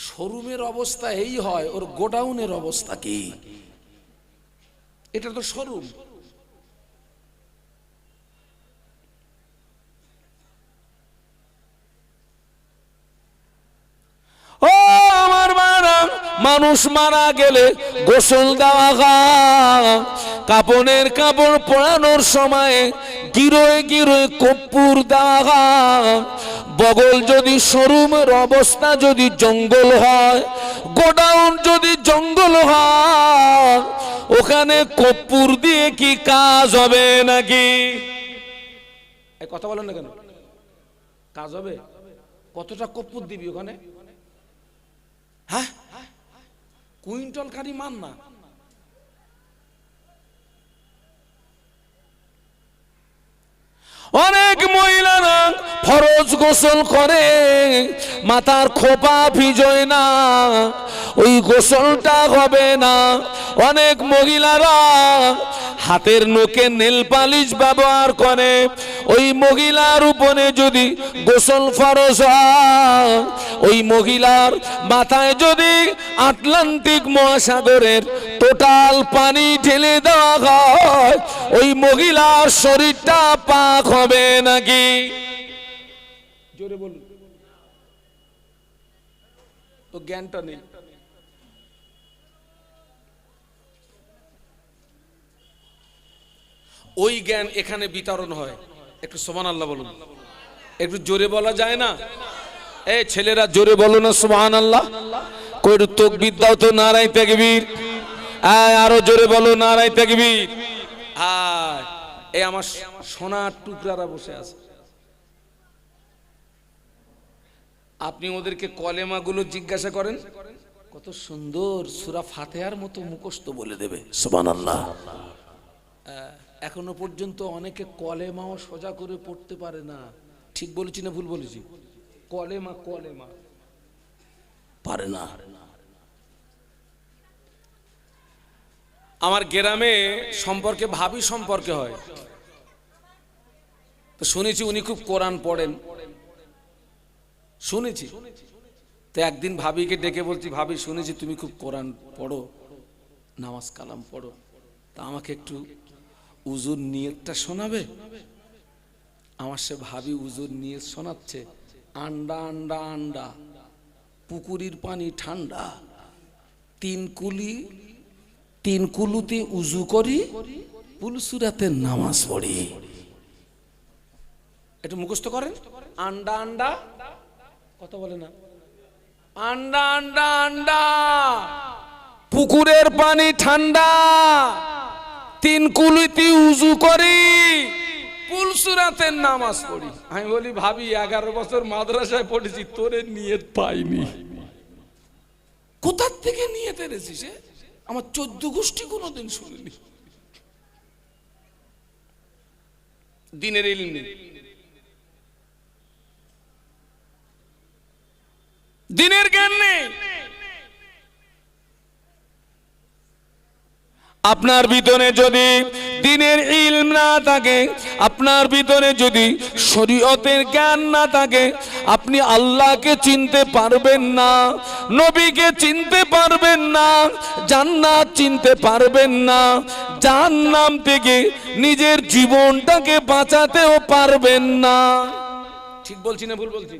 শোরুমের অবস্থা এই হয়, ওর গোডাউনের অবস্থা কি? এটা তো শোরুম। ও আমার মারা, মানুষ মারা গেলে গোসল দেওয়া হয়, কাপড়ের কাপড় পরানোর সময় গিরোয় গিরোয় কর্পূর দেওয়া হয়। বগল যদি শোরুমের অবস্থা যদি জঙ্গল হয়, গোডাউন যদি জঙ্গল হয়, ওখানে কর্পূর দিয়ে কি কাজ হবে নাকি? এই কথা বলেন না কেন? কাজ হবে? কতটা কর্পূর দিবি ওখানে? হ্যাঁ, কুইন্টাল খানি মান না। অনেক মহিলারা ফরজ গোসল করে, মাথার খোপা ভিজোয় না, ওই গোসলটা হবে না। অনেক মহিলারা হাতের নখে নেল পালিশ ব্যবহার করে, ওই মহিলার উপরে যদি গোসল ফরজ হয়, ওই মহিলার মাথায় যদি আটলান্টিক মহাসাগরের টোটাল পানি ঢেলে দেওয়া হয়, ওই মহিলার শরীরটা পাক হবে নাকি? জোরে বলুন, তো জ্ঞানটা নেই। ওই জ্ঞান এখানে বিতরণ হয়। একটু সুবহানাল্লাহ বলুন। একটু জোরে বলা যায় না? এই ছেলেরা জোরে বলো না সুবহানাল্লাহ। কই তাকবীর দাও তো, নারায়ে তাকবীর। আরো জোরে বলো নারায়ে তাকবীর। এই আমার সোনার টুকরারা বসে আছে, আপনি ওদেরকে কলেমাগুলো জিজ্ঞাসা করেন, কত সুন্দর সূরা ফাতিহার মতো মুখস্থ বলে দেবে। সুবহানাল্লাহ। এখনো পর্যন্ত অনেকে কলেমাও সোজা করে পড়তে পারে না। ঠিক বলেছি না ভুল বলেছি? কলেমা কলেমা পারে না। আমার গ্রামে সম্পর্কে ভাবি সম্পর্কে হয়, তো শুনেছি উনি খুব কোরআন পড়েন, শুনেছি। তো একদিন ভাবিকে ডেকে বলছি, ভাবি শুনেছি তুমি খুব কোরআন পড়ো, নামাজ কালাম পড়ো, তা আমাকে একটু উজুর নিয়তটা শোনাবে? আমার সে ভাবি উজুর নিয়ত শোনাচ্ছে। আন্ডা আন্ডা আন্ডা, পুকুরির পানি ঠান্ডা, তিন কুলুতে উজু করি, পুলসুরাতে নামাজ পড়ি। একটু মুখস্থ করেন। আন্ডা আন্ডা, কথা বলে না। আন্ডা আন্ডা আন্ডা, পুকুরের পানি ঠান্ডা, তিন কুলিতে উজু করি, পুলসুরাতে নামাজ পড়ি। আমি বলি ভাবি 11 বছর মাদ্রাসায় পড়েছি, তোরে নিয়ত পাইনি। কোথার থেকে নিয়ত এনেছিস? আমার 14 গোষ্ঠী কোনোদিন শুনিনি। দিনের ইলম নেই, দিনের জ্ঞান নেই। আপনার ভিতরে যদি দিনের ইলম না থাকে, আপনার ভিতরে যদি শরীয়তের জ্ঞান না থাকে, আপনি আল্লাহকে চিনতে পারবেন না, নবীকে চিনতে পারবেন না, জান্নাত চিনতে পারবেন না, জাহান্নাম থেকে নিজের জীবনটাকে বাঁচাতেও পারবেন না। ঠিক বলছি না ভুল বলছি?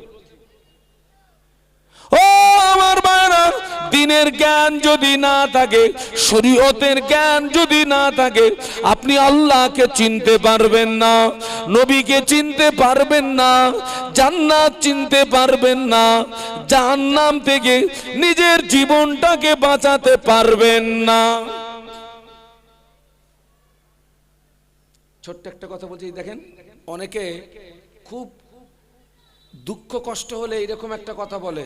ও আমার ভাইরা, দ্বীনের জ্ঞান যদি না থাকে, শরীয়তের জ্ঞান যদি না থাকে, আপনি আল্লাহকে চিনতে পারবেন না, নবীকে চিনতে পারবেন না, জান্নাত চিনতে পারবেন না, জাহান্নাম থেকে নিজের জীবনটাকে বাঁচাতে পারবেন না। ছোট্ট একটা কথা বলছি, দেখেন অনেকে খুব দুঃখ কষ্ট হলে এরকম একটা কথা বলে,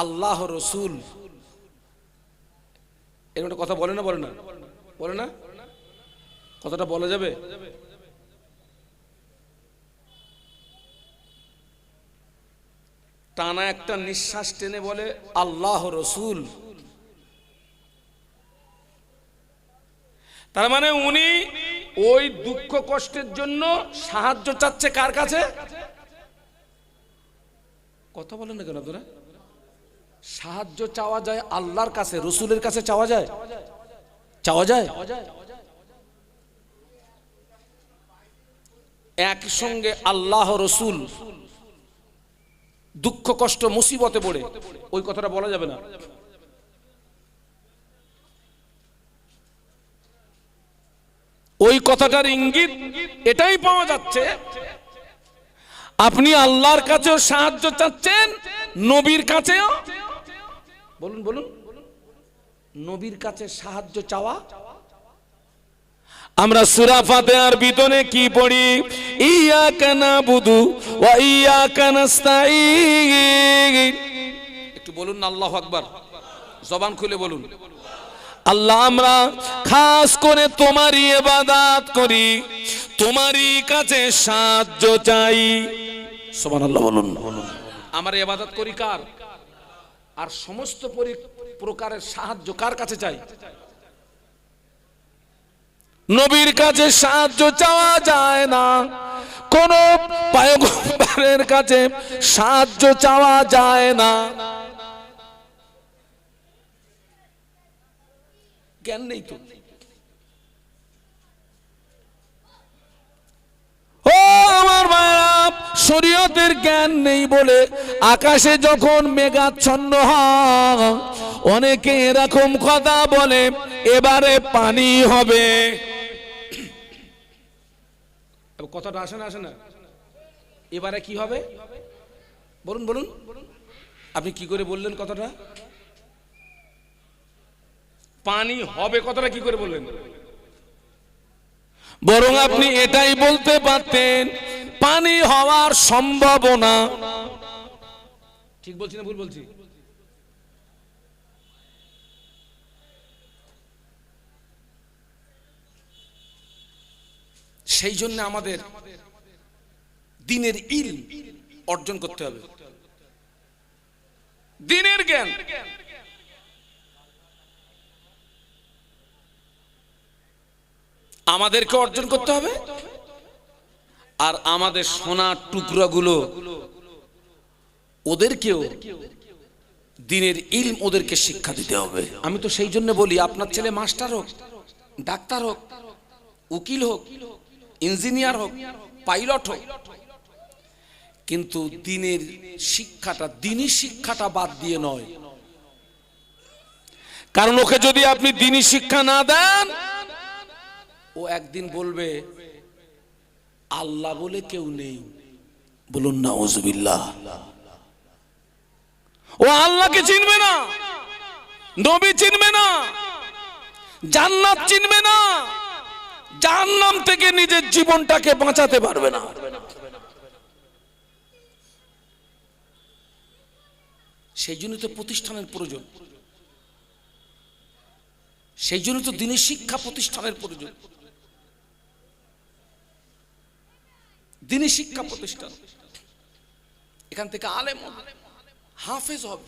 আল্লাহ রসুল, এরকম একটা কথা বলে না? বলে না? বলে না? কথাটা বলা যাবে? টানা একটা নিঃশ্বাস টেনে বলে আল্লাহ রসুল, তার মানে উনি ওই দুঃখ কষ্টের জন্য সাহায্য চাচ্ছে কার কাছে? কথা বলেন না কেন আপনারা? সাহায্য চাওয়া যায় আল্লাহর কাছে, রসুলের কাছে চাওয়া যায়? চাওয়া যায়? একসঙ্গে আল্লাহ রসুল দুঃখ কষ্ট মুসিবতে পড়ে ওই কথাটা বলা যাবে না। ওই কথাটার ইঙ্গিত এটাই পাওয়া যাচ্ছে, আপনি আল্লাহর কাছেও সাহায্য চাচ্ছেন, নবীর কাছেও। বলুন বলুন, নবীর কাছে সাহায্য চাওয়া। আমরা সূরা ফাতিহার ভিতরে কি পড়ি? ইয়াকা নাবুদু ওয়া ইয়াকা নাস্তাঈন। একটু বলুন না আল্লাহু আকবার, জবান খুলে বলুন। আল্লাহ, আমরা খাস করে তোমারই ইবাদত করি, তোমারই কাছে সাহায্য চাই। সুবহানাল্লাহ বলুন। আমরা ইবাদত করি কার? আর সমস্ত প্রকারের সাহায্য কার কাছে চাই? নবীর কাছে সাহায্য চাওয়া যায় না, কোন পয়গম্বরের কাছে সাহায্য চাওয়া যায় না। জ্ঞান নেই তো। ও আমার ভাইরা, শরীয়তের জ্ঞান নেই বলে আকাশে যখন মেঘাচ্ছন্ন হয়, অনেকে এরকম কথা বলে এবারে পানি হবে। কথাটা আসে না? আসে না? এবারে কি হবে? বলুন বলুন, আপনি কি করে বললেন কথাটা? পানি হবে কথাটা কি করে বললেন? বরং আপনি এটাই বলতে পারতেন পানি হওয়ার সম্ভাবনা। ঠিক বলছি না ভুল বলছি? সেই জন্য আমাদের দ্বীনের ইলম অর্জন করতে হবে, দ্বীনের জ্ঞান। আমাদেরকে অর্জন করতে হবে, আর আমাদের সোনার টুকরাগুলো ওদেরকেও দ্বীনের ইলম ওদেরকে শিক্ষা দিতে হবে। আমি তো সেই জন্য বলি, আপনার ছেলে মাস্টার হোক, ডাক্তার হোক, উকিল হোক, ইঞ্জিনিয়ার হোক, পাইলট হোক, কিন্তু দ্বীনের শিক্ষাটা, দ্বীনি শিক্ষাটা বাদ দিয়ে নয়। কারণ ওকে যদি আপনি দ্বীনি শিক্ষা না দেন, ও একদিন বলবে আল্লাহ বলে কেউ নেই। বলুন নাউজুবিল্লাহ। ও আল্লাহকে চিনবে না, নবী চিনবে না, জান্নাত চিনবে না, জাহান্নাম থেকে নিজের জীবনটাকে বাঁচাতে পারবে না। সেই জন্য তো প্রতিষ্ঠানের প্রয়োজন, সেই জন্য তো দ্বীনি শিক্ষা প্রতিষ্ঠানের প্রয়োজন। দ্বীনি শিক্ষা প্রতিষ্ঠান, এখান থেকে আলেম হবে, হাফেজ হবে।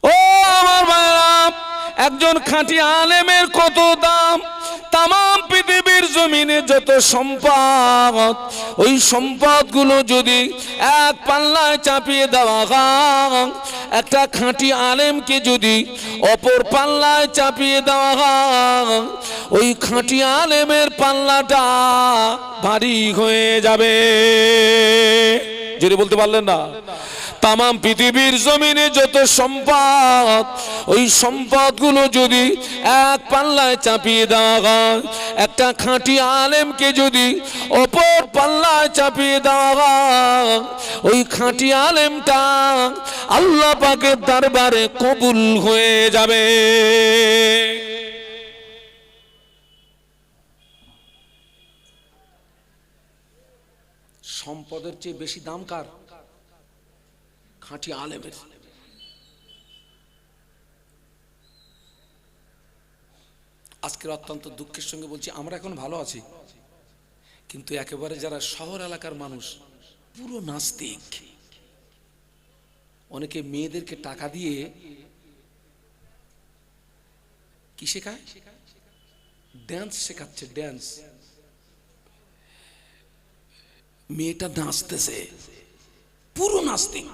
ও আমার ভাইরা, একজন খাঁটি আলেমের কত দাম, তামাম পৃথিবীর জমিনে যত সম্পদ, ওই সম্পদগুলো যদি এক পাল্লায় চাপিয়ে দেওয়া হয়, একটা খাঁটি আলেমকে যদি অপর পাল্লায় চাপিয়ে দেওয়া হয়, ওই খাঁটি আলেমের পাল্লাটা ভারী হয়ে যাবে। যদি বলতে পারলেন না, তামাম পৃথিবীর জমিনে যত সম্পদ, ওই সম্পদগুলো যদি এক পাল্লায় চাপিয়ে দেওয়া হয়, একটা খাঁটি আলেমকে যদি অপর পাল্লায় চাপিয়ে দেওয়া হয়, ওই খাঁটি আলেমটা আল্লাহ পাকের দরবারে কবুল হয়ে যাবে। সম্পদের চেয়ে বেশি দাম কার? খাঁটি আলেমের। আজকের অত্যন্ত দুঃখের সঙ্গে বলছি, আমরা এখন ভালো আছি, কিন্তু একেবারে যারা শহর এলাকার মানুষ পুরো নাস্তিক। অনেকে মেয়েদেরকে টাকা দিয়ে কি শেখায়? ড্যান্স শেখাচ্ছে, ড্যান্স। মেয়েটা নাচতেছে, পুরো নাস্তিক।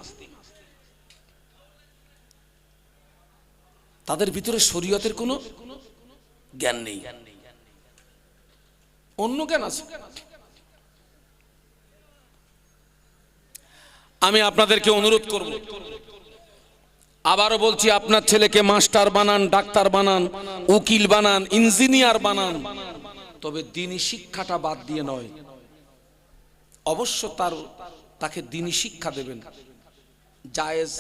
তাদের ভিতরে শরীয়তের কোনো জ্ঞান নেই, অন্য জ্ঞান আছে। আমি আপনাদেরকে অনুরোধ করব, আবারও বলছি, আপনার ছেলেকে মাস্টার বানান, ডাক্তার বানান, উকিল বানান, ইঞ্জিনিয়ার বানান, তবে দ্বীনি শিক্ষাটা বাদ দিয়ে নয়। অবশ্য তাকে দ্বীনি শিক্ষা দেবেন, জায়েজ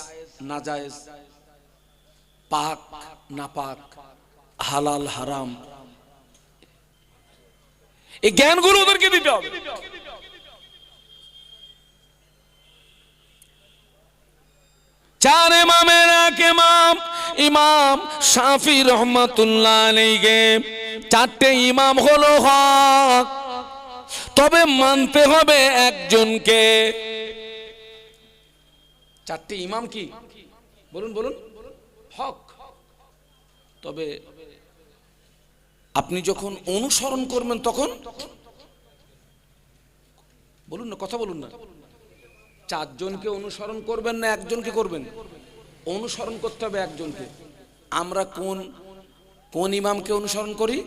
না জায়েজ, পাক না পাক, হালাল হারাম, এই জ্ঞানগুলো ওদেরকে দিতে হবে। চার ইমামের এক ইমাম, ইমাম শাফি রহমাতুল্লাহ আলাইহি, চারটে ইমাম হলো হক, তবে মানতে হবে একজনকে। চারটে ইমাম কি? বলুন বলুন। হক। তবে আপনি যখন অনুসরণ করবেন তখন বলুন না, কথা বলুন না। চারজনকে অনুসরণ করবেন না একজনকে করবেন? অনুসরণ করতে হবে একজনকে। আমরা কোন ইমামকে অনুসরণ করি?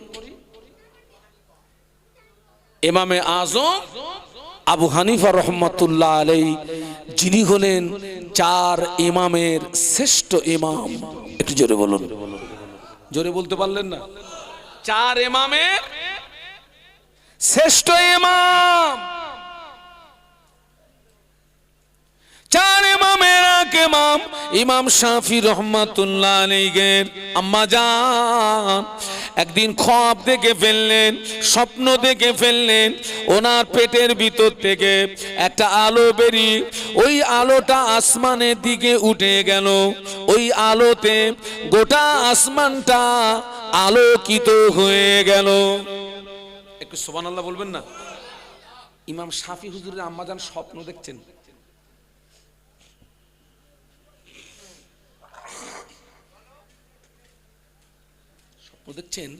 ইমামে আজম আবু হানিফা রহমাতুল্লাহ আলাইহি, যিনি হলেন চার ইমামের শ্রেষ্ঠ ইমাম। একটু জোরে বলুন। জোরে বলতে পারলেন না? চার ইমামের শ্রেষ্ঠ ইমাম, চার ইমামের এক ইমাম, ইমাম শাফি রহমাতুল্লাহ আলাইহি আম্মা জান একদিন খ্বাব দেখে ফেললেন, স্বপ্ন দেখে ফেললেন। ওনার পেটের ভিতর থেকে একটা আলো বেরিয়ে ওই আলোটা আসমানের দিকে উঠে গেল। ওই আলোতে গোটা আসমানটা আলোকিত হয়ে গেল। একটু সুবহানাল্লাহ বলবেন না? ইমাম শাফি হুজুরের আম্মা জান স্বপ্ন দেখছেন। দেখছেন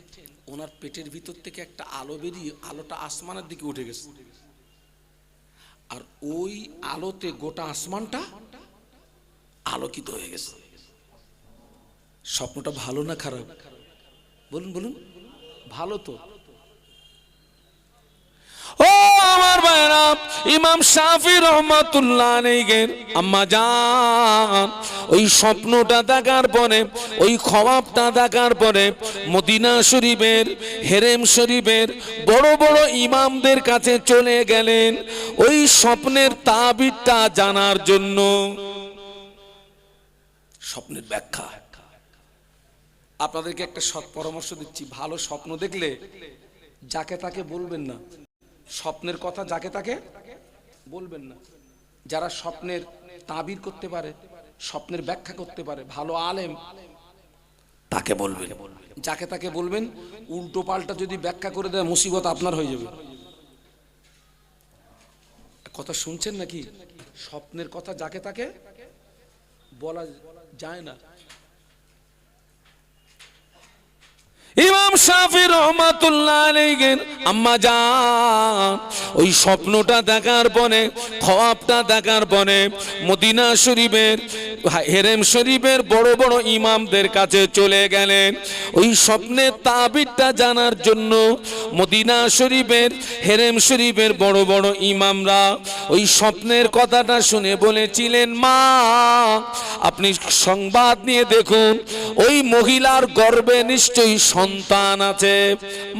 ওনার পেটের ভিতর থেকে একটা আলো বেরিয়ে আলোটা আসমানের দিকে উঠে গেছে, আর ওই আলোতে গোটা আসমানটা আলোকিত হয়ে গেছে। স্বপ্নটা ভালো না খারাপ? বলুন বলুন। ভালো তো। ও আমার ভাইরা, ইমাম শাফি রহমাতুল্লাহ আলাইহি আম্মা জান ওই স্বপ্নটা দেখার পরে, ওই খ্বাবটা দেখার পরে মদিনা শরীফের, হেরেম শরীফের বড় বড় ইমামদের কাছে চলে গেলেন ওই স্বপ্নের তাবিরটা জানার জন্য। স্বপ্নের ব্যাখ্যা। আপনাদেরকে একটা সৎ পরামর্শ দিচ্ছি, ভালো স্বপ্ন দেখলে যাকে তাকে বলবেন না। স্বপ্নের কথা যাকে তাকে বলবেন না। যারা স্বপ্নের তাবির করতে পারে, স্বপ্নের ব্যাখ্যা করতে পারে, ভালো আলেম, তাকে বলবেন। যাকে তাকে বলবেন, উল্টো পাল্টা যদি ব্যাখ্যা করে দেয় মুসিবত আপনার হয়ে যাবে। কথা শুনছেন নাকি? স্বপ্নের কথা যাকে তাকে বলা যায় না। ইমাম শাফি রহমাতুল্লাহ আলাইহি আম্মা জান ওই স্বপ্নটা দেখার পরে, খোয়াবটা দেখার পরে মদিনা শরীফের হেরেম শরীফের বড় বড় ইমামদের কাছে চলে গেলেন ওই স্বপ্নের তাবিরটা জানার জন্য। মদিনা শরীফের হেরেম শরীফের বড় বড় ইমামরা ওই স্বপ্নের কথাটা শুনে বলেছিলেন, মা আপনি সংবাদ নিয়ে দেখুন ওই মহিলার গর্ভে নিশ্চয়ই সন্তান আছে।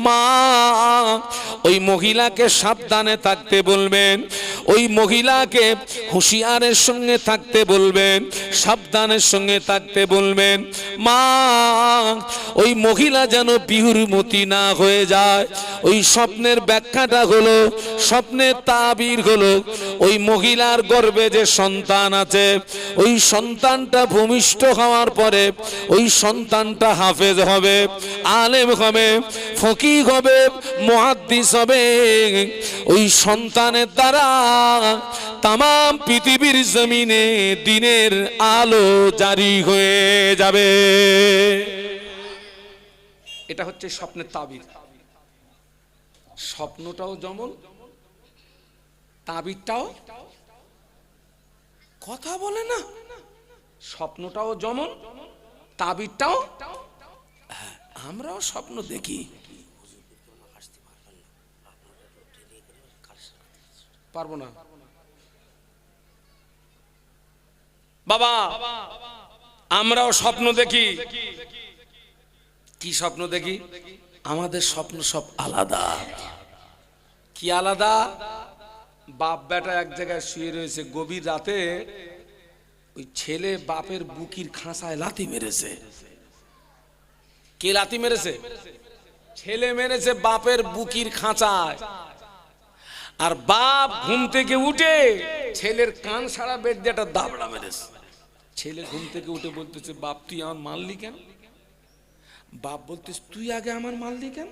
মা ওই মহিলাকে সাবধানে থাকতে বলবেন, ওই মহিলাকে হুঁশিয়ারের সঙ্গে থাকতে বলবেন, সাবধানের সঙ্গে থাকতে বলবেন। মা ওই মহিলা যেন বিহুরমতি না হয়ে যায়। ওই স্বপ্নের ব্যাখ্যাটা হলো, স্বপ্নের তাবির হলো ওই মহিলার গর্ভে যে সন্তান আছে ওই সন্তানটা ভূমিষ্ঠ হওয়ার পরে ওই সন্তানটা হাফেজ হবে, আলেম হবে, ফকিহ হবে, মুহাদ্দিস হবে। ওই সন্তানের দ্বারা তামাম পৃথিবীর জমিনে দিনের আলো জারি হয়ে যাবে। এটা হচ্ছে স্বপ্নের তাবির। স্বপ্নটাও যেমন, তাবিরটাও কথা বলে না। স্বপ্নটাও যেমন, তাবিরটাও। আমরাও স্বপ্ন দেখি, পারবো না বাবা। আমরাও স্বপ্ন দেখি। কি স্বপ্ন দেখি? আমাদের স্বপ্ন সব আলাদা। কি আলাদা? বাপ বেটা এক জায়গায় শুয়ে রয়েছে, গভীর রাতে ওই ছেলে বাপের বুকির খাঁচায় লাথি মেরেছে। কে লাথি মেরেছে? ছেলে মেরেছে বাপের বুকির খাঁচায়। আর বাপ ঘুম থেকে উঠে ছেলের কান সারা বেড দিয়ে একটা দাবড়া মেরেছে। ছেলে ঘুম থেকে উঠে বলতেছে, বাপ তুই আমার মারলি কেন? বাপ বলতেছে, তুই আগে আমার মারলি কেন?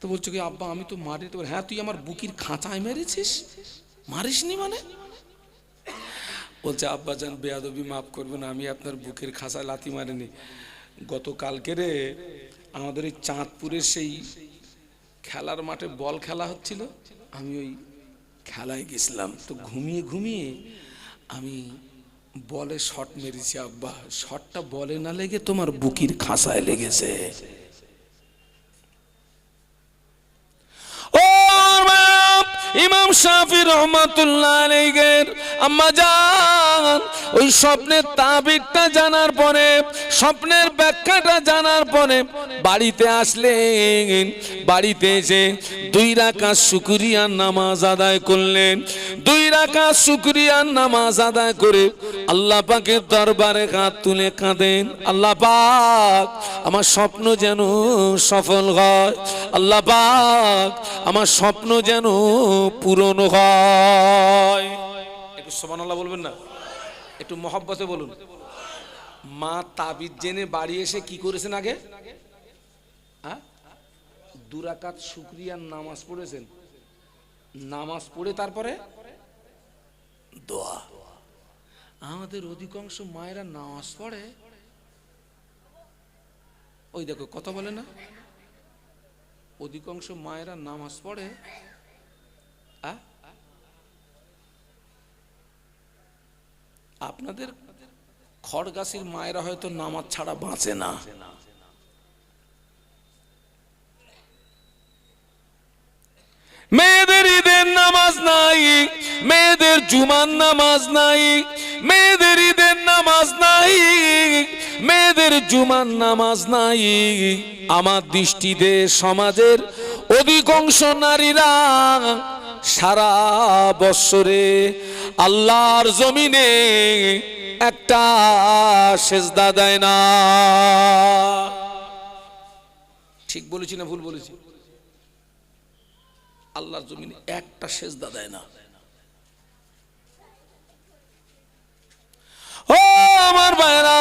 তো বলছো কি, আব্বা আমি তো মারি। তো হ্যাঁ, তুই আমার বুকির খাঁচায় মেরেছিস, মারিসনি মানে? বলছে, আব্বা জান বেয়াদবি মাফ করবেন, আমি আপনার বুকের খাঁচায় লাথি মারিনি। গতকালকে রে আমাদের এই চাঁদপুরের সেই খেলার মাঠে বল খেলা হচ্ছিল, আমি ওই খেলায় গেছিলাম। তো ঘুমিয়ে ঘুমিয়ে আমি বলে শট মেরেছি আব্বা। শটটা বলে না লেগে তোমার বুকির খাঁচায় লেগেছে। ও ইমাম শাফি রহমাতুল্লাহ আলাইহির আম্মা জান ওই স্বপ্নের তাবিরটা জানার পরে, স্বপ্নের ব্যাখ্যাটা জানার পরে বাড়িতে আসলেন। বাড়িতে এসে 2 রাকাত শুকরিয়ার নামাজ আদায় করলেন। 2 রাকাত শুকরিয়ার নামাজ আদায় করে আল্লাহ পাকের দরবারে হাত তুলে কাঁদেন, আল্লাহ পাক আমার স্বপ্ন যেন সফল হয়, আল্লাহ পাক আমার স্বপ্ন যেন পূরণ হয়। একটু সুবহানাল্লাহ বলবেন না? একটু মহব্বতে বলুন। মা তাবিজ জেনে বাড়ি এসে কি করেছেন? আগে 2 রাকাত শুকরিয়ার নামাজ পড়েছেন। নামাজ পড়ে তারপরে দোয়া। আমাদের অধিকাংশ মায়েরা নামাজ পড়ে, ওই দেখো কথা বলে না, অধিকাংশ মায়েরা নামাজ পড়ে। আপনাদের খড়গাছির মায়েরা হয়তো নামাজ ছাড়া বাঁচে না। মেয়েদের ঈদের নামাজ নাই, মেয়েদের জুমার নামাজ নাই, মেয়েদের ঈদের নামাজ নাই, মেয়েদের জুমার নামাজ নাই। আমার দৃষ্টিতে সমাজের অধিকাংশ নারীরা সারা বৎসরে আল্লাহর জমিনে একটা সেজদা দেয় না। ঠিক বলেছি না ভুল বলেছি? আল্লাহর জমিনে একটা সেজদা দেয় না। ও আমার ভাইরা,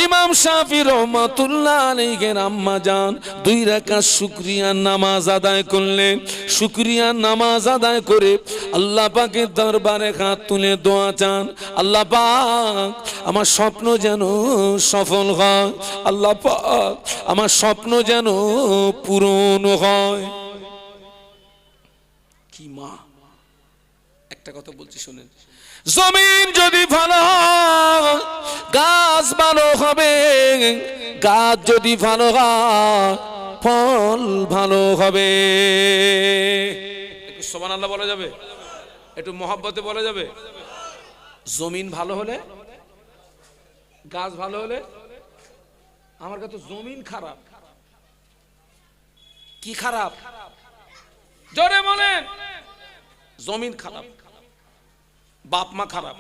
ইমাম শাফি রহমাতুল্লাহ আলাইহির আম্মা জান 2 রাকাত শুকরিয়ার নামাজ আদায় করলেন। শুকরিয়ার নামাজ আদায় করে আল্লাহ পাকের দরবারে হাত তুলে দোয়া চান, আল্লাহ পাক আমার স্বপ্ন যেন সফল হয়, আল্লাহ পাক আমার স্বপ্ন যেন পূরণ হয়। কি মা, একটা কথা বলছি শুনেন, জমিন যদি ভালো হয় গাছ ভালো হবে, গাছ যদি ভালো হয় ফল ভালো হবে। একটু সুবহানাল্লাহ বলা যাবে? একটু মহব্বতে বলা যাবে? জমিন ভালো হলে, গাছ ভালো হলে, আমার কাছে জমিন খারাপ। কি খারাপ? জোরে বলেন। জমিন খারাপ, বাপ মা খারাপ।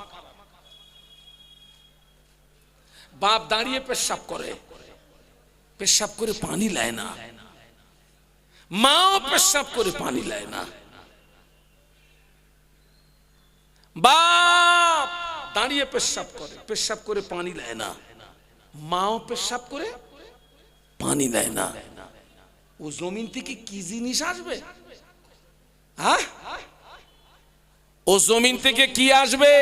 বাপ দাঁড়িয়ে পেশাব করে, পেশাব করে পানি লায় না, মাও পেশাব করে পানি লায় না। বাপ দাঁড়িয়ে পেশাব করে, পেশাব করে পানি লায় না, মাও পেশাব করে পানি দেয় না। ও জমিন থেকে কি জিনিস আসবে? হ্যাঁ, ও জমিন থেকে কি আসবে?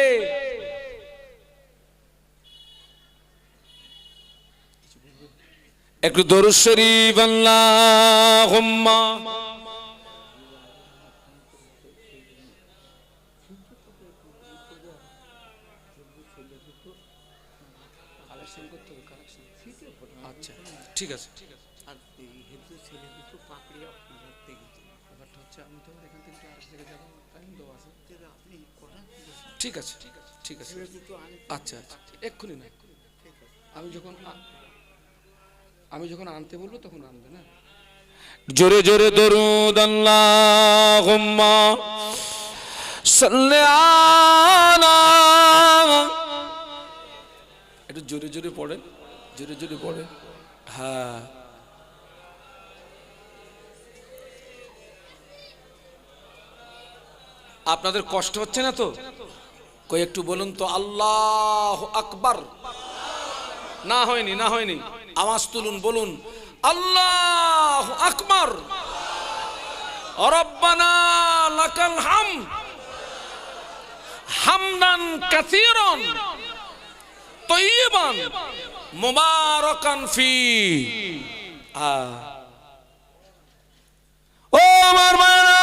একটু দরুদ শরীফ আল্লাহুম্মা। আচ্ছা ঠিক আছে, ঠিক আছে, ঠিক আছে, আচ্ছা আচ্ছা, এক্ষুনি না, আমি যখন আনতে বলবো তখন আনবে না। জোরে জোরে দরুদ আল্লাহুম্মা সাল্লি আলা। একটু জোরে জোরে পড়েন, জোরে জোরে পড়েন। হ্যাঁ, আপনাদের কষ্ট হচ্ছে না তো? কই একটু বলুন তো আল্লাহু আকবার। না হয়নি, না হয়নি, আওয়াজ তুলুন, বলুন আল্লাহু আকবার। রব্বানা লাকাল হামদ হামদান কাসীরান তাইয়িবান মুবারাকান ফি। ও আমার ভাইরা,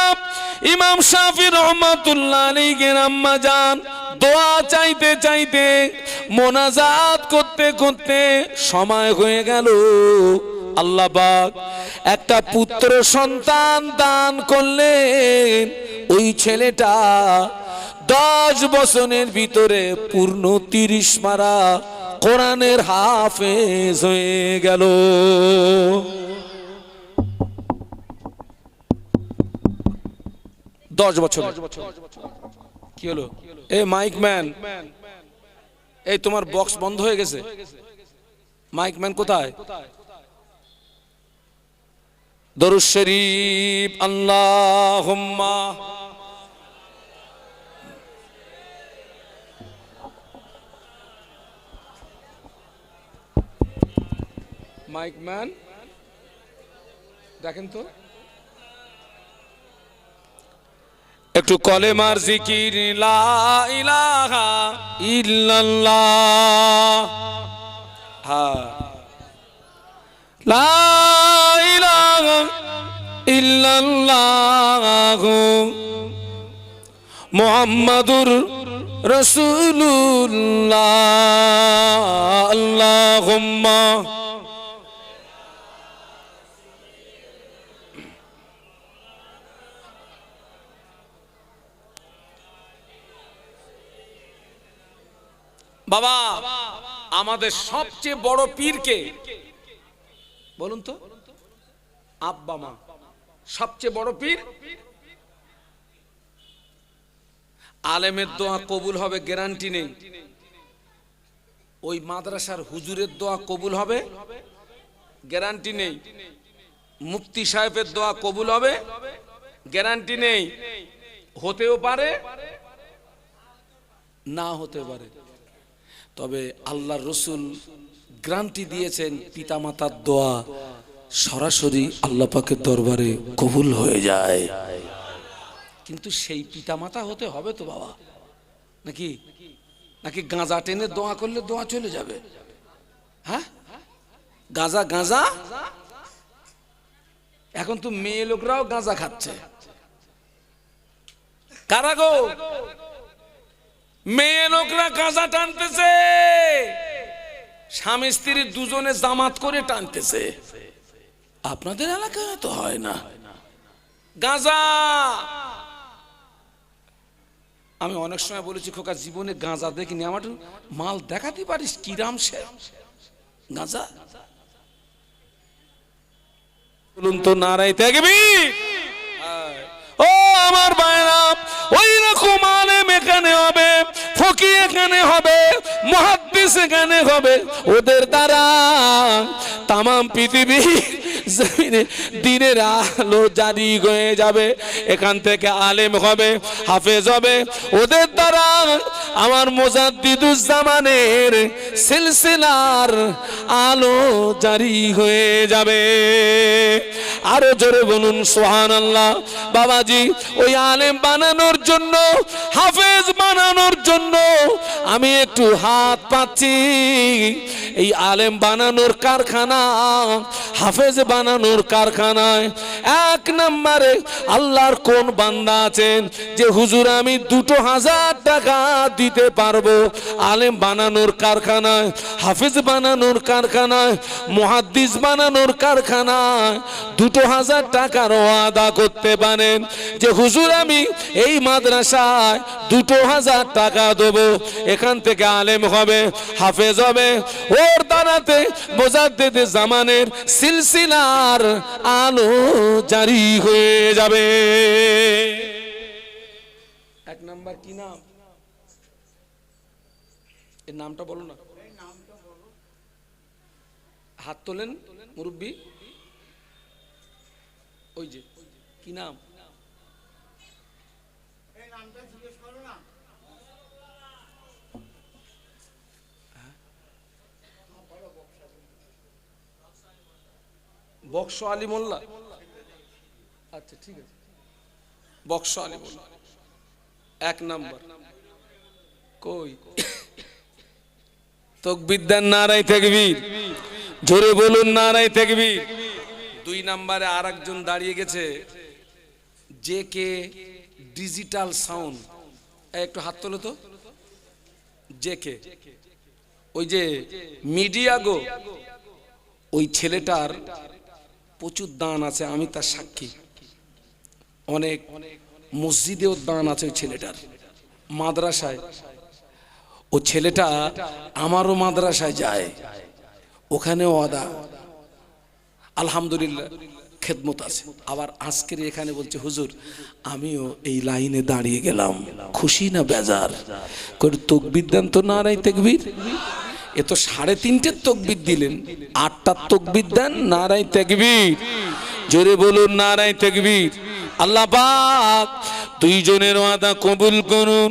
ইমাম শাফি রহমাতুল্লাহ আলাইহির আম্মা জান দোয়া চাইতে চাইতে, মোনাজাত করতে করতে সময় হয়ে গেল। আল্লাহ পাক একটা পুত্র সন্তান দান করলেন। ওই ছেলেটা 10 বছরের ভিতরে পূর্ণ 30 মারা কোরআনের হাফেজ হয়ে গেল। দশ বছর। কি হলো? এ মাইক ম্যান, এই তোমার বক্স বন্ধ হয়ে গেছে। মাইক ম্যান কোথায়? দরুদ শরীফ আল্লাহুম্মা। মাইক ম্যান দেখেন তো, একটু কলেমার জিকির লা ইলাহা ইল্লাল্লাহ। হ্যাঁ, লা ইলাহা ইল্লাল্লাহ মুহাম্মাদুর রাসূলুল্লাহ। আল্লাহুম্মা বাবা, আমাদের সবচেয়ে বড় পীর কে বলুন তো? আব্বা মা সবচেয়ে বড় পীর। আলেমের দোয়া কবুল হবে গ্যারান্টি নেই, ওই মাদ্রাসার হুজুরের দোয়া কবুল হবে গ্যারান্টি নেই, মুফতি সাহেবের দোয়া কবুল হবে গ্যারান্টি নেই, হতেও পারে না হতে পারে। তবে আল্লাহর রসুল গ্যারান্টি দিয়েছেন পিতামাতার দোয়া সরাসরি আল্লাহ পাকের দরবারে কবুল হয়ে যায়। কিন্তু সেই পিতামাতা হতে হবে তো বাবা, নাকি নাকি গাঁজা টেনে দোয়া করলে দোয়া চলে যাবে? হ্যাঁ, গাঁজা গাঁজা, এখন তো মেয়ে লোকরাও গাঁজা খাচ্ছে। কারা গো? মেয়ে লোকরা গাঁজা টানতেছে, স্বামী স্ত্রী দুজনে জামাত করে টানতেছে। আপনাদের এলাকায় তো হয় না গাঁজা। আমি অনেক সময় বলেছি, খোকা জীবনে গাঁজা দেখিনি, আমার মাল দেখাতে পারিস কিরাম সে গাঁজা? বলুন তো নারাই তাকবীর। ও আমার ভাইরা, ওই রকম আলেম এখানে হবে, ফকি এখানে হবে, মুহাদ্দিস এখানে হবে। ওদের দ্বারা তাম পৃথিবী জমিনে দিনের আলো জারি হয়ে যাবে। এখান থেকে আলেম হবে, হাফেজ হবে। ওদের দ্বারা আমার মুজাদ্দিদুজ্জামানের সিলসিলার আলো জারি হয়ে যাবে। আরো জোরে বলুন সুবহানাল্লাহ। বাবাজি, ওই আলেম বানানোর জন্য, হাফেজ বানানোর জন্য আমি একটু হাত পাচ্ছি। এই আলেম বানানোর কারখানা, হাফেজ বানানোর কারখানায় এক নম্বরে আল্লাহর কোন বান্দা আছেন যে হুজুর আমি 2,000 টাকা দিতে পারবো? আলেম বানানোর কারখানায়, হাফেজ বানানোর কারখানায়, মুহাদ্দিস বানানোর কারখানায় 2,000 টাকার ওয়াদা করতে পারেন যে হুজুর আমি এই মাদ্রাসায় 2,000 টাকা দেবো, এখান থেকে আলেম হবে, হাফেজ হবে, ওর দ্বারাতে মুজাদ্দিদ জামানের সিলসিলার আলো জারি হয়ে যাবে। এক নাম্বার কি নাম? এর নামটা বলো না। হাত তোলেন মুরব্বী। ওই যে কি নাম? বক্স আলী মোল্লা। আচ্ছা ঠিক আছে, বক্স আলী মোল্লা এক নাম্বার। কই তাকবীর দেন, নারায়ে তাকবীর। জোরে বলুন নারায়ে তাকবীর। 2 নম্বরে আরেকজন দাঁড়িয়ে গেছে, যে কে ডিজিটাল সাউন্ড। একটু হাত তোলো তো। যে কে, ওই যে মিডিয়া গো, ওই ছেলেটার প্রচুর দান আছে, আমি তার সাক্ষী। অনেক মসজিদেও দান আছে ওই ছেলেটার, মাদ্রাসায়। ও ছেলেটা আমারও মাদ্রাসায় যায়, ওখানেও আদা আলহামদুলিল্লাহ খেদমত আছে। আবার আজকের এখানে বলছে হুজুর আমিও এই লাইনে দাঁড়িয়ে গেলাম, খুশি না বেজার? করে তাকবীর দেন তো, নারায়ে তাকবীর। এ তো 3.5 তাকবীর দিলেন, 8টার তাকবীর দেন, নারায়ে তাকবীর। জোরে বলুন নারায়ে তাকবীর। আল্লাহ পাক দুইজনের ওয়াদা কবুল করুন,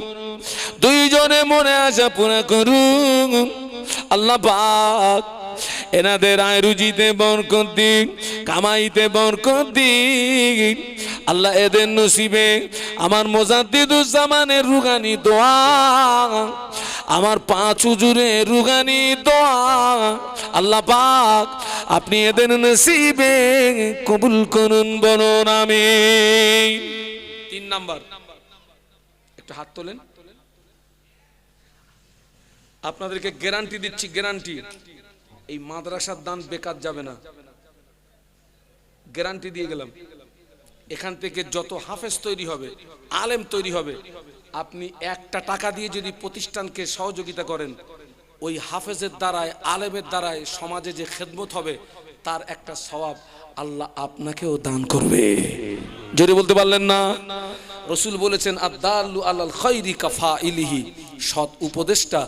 দুইজনে মনে আশা পুরা করুন। আল্লাহ পাক এনাদের আয় রুজিতে বরকত দিন, কামাইতে বরকত দিন। আল্লাহ এদের নসিবে আমার মুজাদ্দিদুজ্জামানের রুহানি দোয়া, আমার 5 হুজুরের রুহানি দোয়া আল্লাহ পাক আপনি এদের নসিবে কবুল করুন, বলুন আমিন। 3 নাম্বার, একটু হাত তোলেন। আপনাদেরকে গ্যারান্টি দিচ্ছি, গ্যারান্টি, এই মাদ্রাসার দান বেকার যাবে না, গ্যারান্টি দিয়ে গেলাম। এখান থেকে যত হাফেজ তৈরি হবে, আলেম তৈরি হবে, আপনি 1টা টাকা দিয়ে যদি প্রতিষ্ঠানকে সহযোগিতা করেন, ওই হাফেজের দ্বারায়, আলেমের দ্বারায় সমাজে যে খেদমত হবে তার একটা সওয়াব আল্লাহ আপনাকেও দান করবে। জোরে বলতে পারলেন না? রাসূল বলেছেন আদ-দাল্লু আলাল খায়রি কাফাইলিহি, সৎ উপদেশটা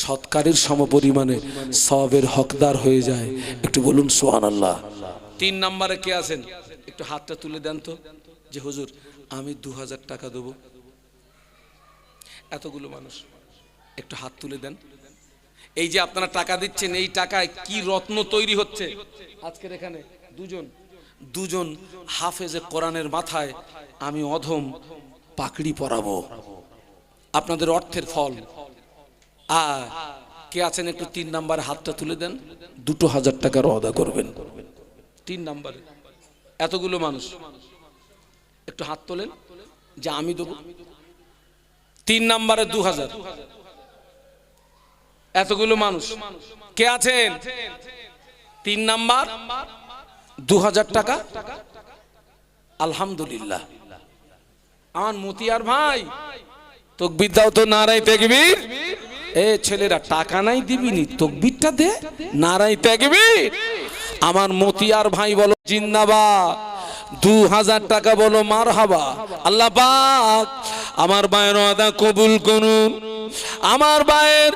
সৎকারের সমপরিমাণে সওয়াবের হকদার হয়ে যায়। একটু বলুন সুবহানাল্লাহ। 3 নম্বরে কে আছেন? একটু হাতটা তুলে দেন তো, যে হুজুর আমি 2000 টাকা দেব। এতগুলো মানুষ, একটু হাত তুলে দেন। এই যে আপনারা টাকা দিচ্ছেন, এই টাকায় কি রত্ন তৈরি হচ্ছে। আজকের এখানে দুজন হাফেজে কোরআনের মাথায় আমি অধম পাকড়ি পরাবো, আপনাদের অর্থের ফল। কে আছেন একটু 3 নাম্বারে হাতটা তুলে দেন, 2000 টাকার ওয়াদা করবেন। 3 নাম্বারে এতগুলো মানুষ একটু হাত তোলেন যে আমি দেবো। 3 নাম্বারে 2000, এতগুলো মানুষ কে আছেন? 3 নাম্বার 2000 টাকা। আলহামদুলিল্লাহ। আমার মতিয়ার ভাই তাকবীর দাও তো, নারায়ে তাকবীর। এ ছেলেরা টাকা নাই দিবিনি, তাকবীরটা দে, নারায়ে তাকবীর। আমার মতিয়ার ভাই বলো জিন্দাবাদ, 2000 টাকা বলো মারহাবা। আল্লাহ পাক আমার ভাইয়ের ওয়াদা কবুল করুন, আমার ভাইয়ের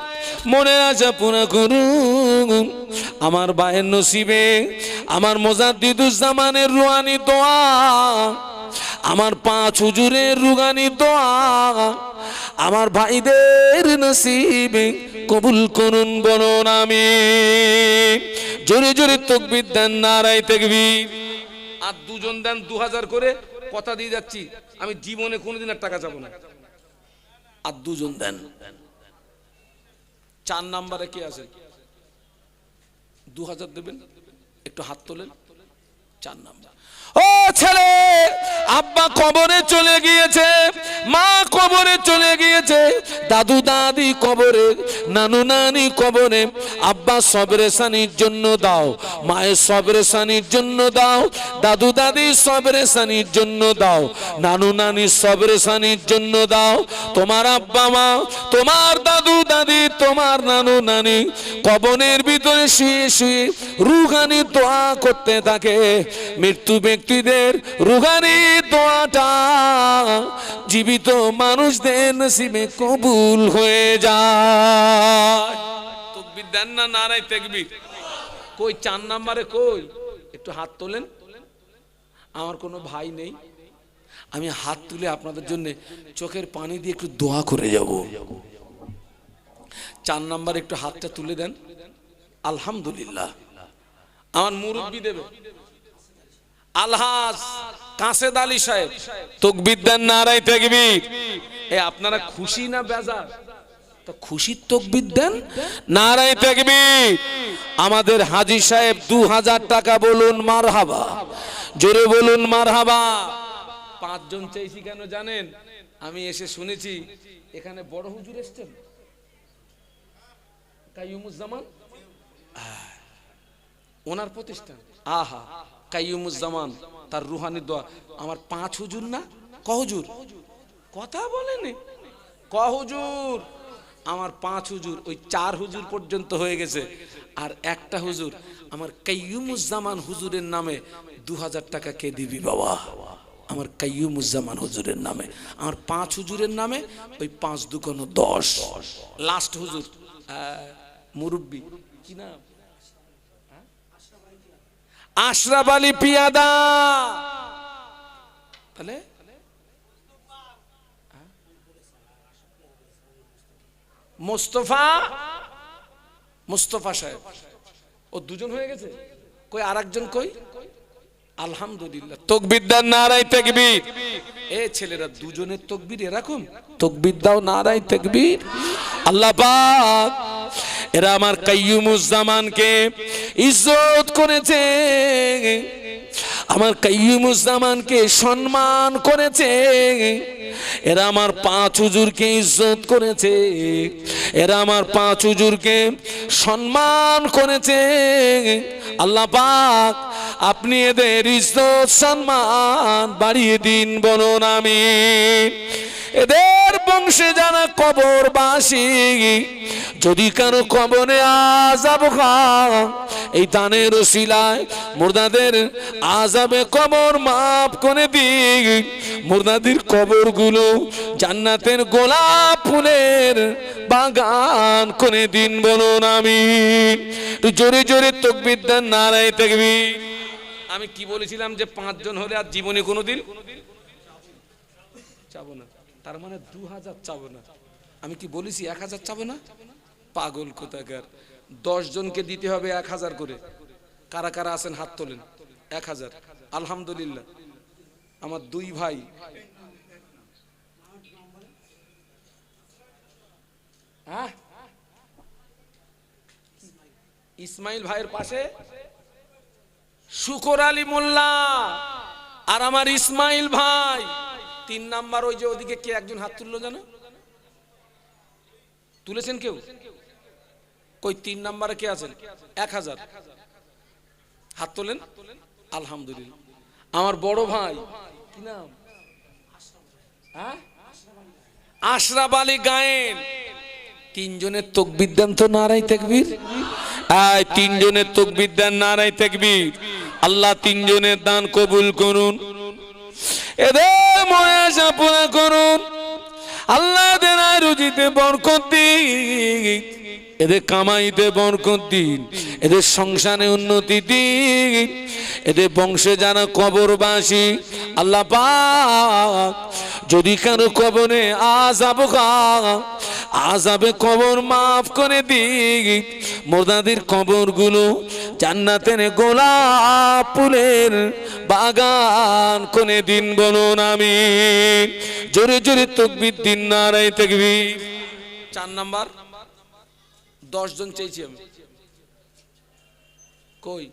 মনের আশা পুরা করুন, আমার ভাইয়ের নসিবে আমার মুজাদ্দিদুজ্জামানের রুহানি দোয়া, আমার 5 হুজুরের রুহানি দোয়া আমার ভাইদের নসিবে কবুল করুন, বলুন আমিন। জোরে জোরে তাকবীর দেন, নারায়ে তাকবীর। আর দুজন দেন 2000 করে, কথা দিয়ে যাচ্ছি আমি জীবনে কোনোদিন আর টাকা চাবো না। আর দুজন দেন। 4 নাম্বারে কে আছে? 2000 দেবেন, একটু হাত তোলেন। 4 নাম্বার। ও ছেলে, আব্বা কবরে চলে গিয়েছে, মা কবরে চলে গিয়েছে, দাদু দাদি কবরে, নানু নানি কবরে। আব্বা সবরে সানির জন্য দাও, মায়ের সবরে সানির জন্য দাও, দাদু দাদি সবরে সানির জন্য দাও, নানু নানি সবরে সানির জন্য দাও। তোমার আব্বা মা, তোমার দাদু দাদি, তোমার নানু নানি কবরের ভিতরে শুয়ে শুয়ে রুহানি দোয়া করতে থাকে। মৃত্যু ব্যক্তিদের রুহানি দোয়াটা জীবিত মানুষদের নসিবে কবুল হয়ে যায়। তাকবীর দেন না, নারায়ে তাকবীর। কই 4 নাম্বারে কই? একটু হাত তোলেন। আমার কোনো ভাই নেই, আমি হাত তুলে আপনাদের জন্য চোখের পানি দিয়ে একটু দোয়া করে যাব। 4 নাম্বারে একটু হাতটা তুলে দেন। আলহামদুলিল্লাহ। আমার মুরব্বি দেবে আলহাজ কাসেদ আলী সাহেব, তাকবীর দেন, নারায়ে তাকবীর। এ আপনারা খুশি না বেজার? তো খুশির তাকবীর দেন, নারায়ে তাকবীর। আমাদের হাজী সাহেব 2000 টাকা, বলুন মারহাবা, জোরে বলুন মারহাবা। 5 জন চাইছি কেন জানেন? আমি এসে শুনেছি এখানে বড় হুজুর এসেছেন, কাইয়ুমুজ্জামান, ওনার প্রতিষ্ঠান। আহা, কাইয়ুমুজ্জামান তার রুহানি দোয়া। আমার 5 হুজুর না, ক হুজুর? কথা বলেনি, ক হুজুর? আমার 5 হুজুর, ওই 4 হুজুর পর্যন্ত হয়ে গেছে। আর একটা হুজুর আমার কাইয়ুমুজ্জামান হুজুরের নামে 2000 টাকা কে দিবি বাবা? আমার কাইয়ুমুজ্জামান হুজুরের নামে, আমার 5 হুজুরের নামে, ওই 5 দুগুণ 10। লাস্ট হুজুর মুরব্বি, কি নাম? আশরাফ আলী পিয়াদা। তাহলে মুস্তফা সাহেব, ও 2 জন হয়ে গেছে। কই আরেকজন কই? আলহামদুলিল্লাহ। তাকবীর দেন, নারায়ে তাকবীর। এ ছেলেরা 2 জনের তাকবীর এরকম, তাকবীর দাও, নারায়ে তাকবীর। আল্লাহ পাক এরা আমার কাইয়ুমুজ্জামানকে ইজ্জত করেছে, আমার কাইয়ুমুজ্জামানকে সম্মান করেছে, এরা আমার 5 হুজুরকে ইজ্জত করেছে, এরা আমার 5 হুজুরকে সম্মান করেছে। আল্লাহ পাক আপনি এদের ইজ্জত সম্মান বাড়িয়ে দিন, বলুন আমিন। এদের বংশে যারা কবরবাসী, যদি কারো কবরে আযাব হয়, এই দানের ওসিলায় মুর্দাদের আযাবে কবর মাফ করে দিন, মুর্দাদের কবরগুলো জান্নাতের গোলাপ ফুলের বাগান করে দিন, বলুন আমিন। জোরে জোরে তাকবীর দেন, নারায়ে তাকবীর। আমি কি বলেছিলাম যে 5 জন হলে আর জীবনে কোনোদিন চাবো না, তার মানে 2000 চাবো না। আমি কি বলেছি 1000 চাবো না? পাগল কোথাকার। 10 জনকে দিতে হবে 1000 করে। কারা কারা আছেন হাত তোলেন। 1000। আলহামদুলিল্লাহ। আমার 2 ভাই, হ্যাঁ, ইসমাইল ভাইয়ের পাশে শুকর আলী মোল্লা আর আমার ইসমাইল ভাই। 3 নাম্বার ওই যে ওদিকে কে একজন হাত তুললো জানো? তুলেছেন কেউ? কই 3 নাম্বারে কে আছেন? 1000 হাত তোলেন। আলহামদুলিল্লাহ। আমার বড় ভাই কি নাম? হ্যাঁ, আশরাফ আলী গায়েন। 3 জনের তাকবীর দেন তো, নারায়ে তাকবীর। 3 জনের তাকবীর দেন, নারায়ে তাকবীর। আল্লাহ 3 জনের দান কবুল করুন, এদের ময়াশা পুরা করুন। আল্লাহ এদের রুজিতে বরকত দিন, এদের কামাইতে বরকত দিন, এদের সংসারে উন্নতি দিন, এদের বংশে যারা কবরবাসী আল্লাহ পাক যদি কারো কবরে আযাবে কবর মাফ করে দিন। মুর্দাদের কবরগুলো জান্নাতের গোলাপ ফুলের বাগান করে দিন, বলুন আমিন। জোরে জোরে তাকবীর দিন, নারায়ে তাকবীর। 4 নাম্বার 10 জন চেয়েছি আমি। কই?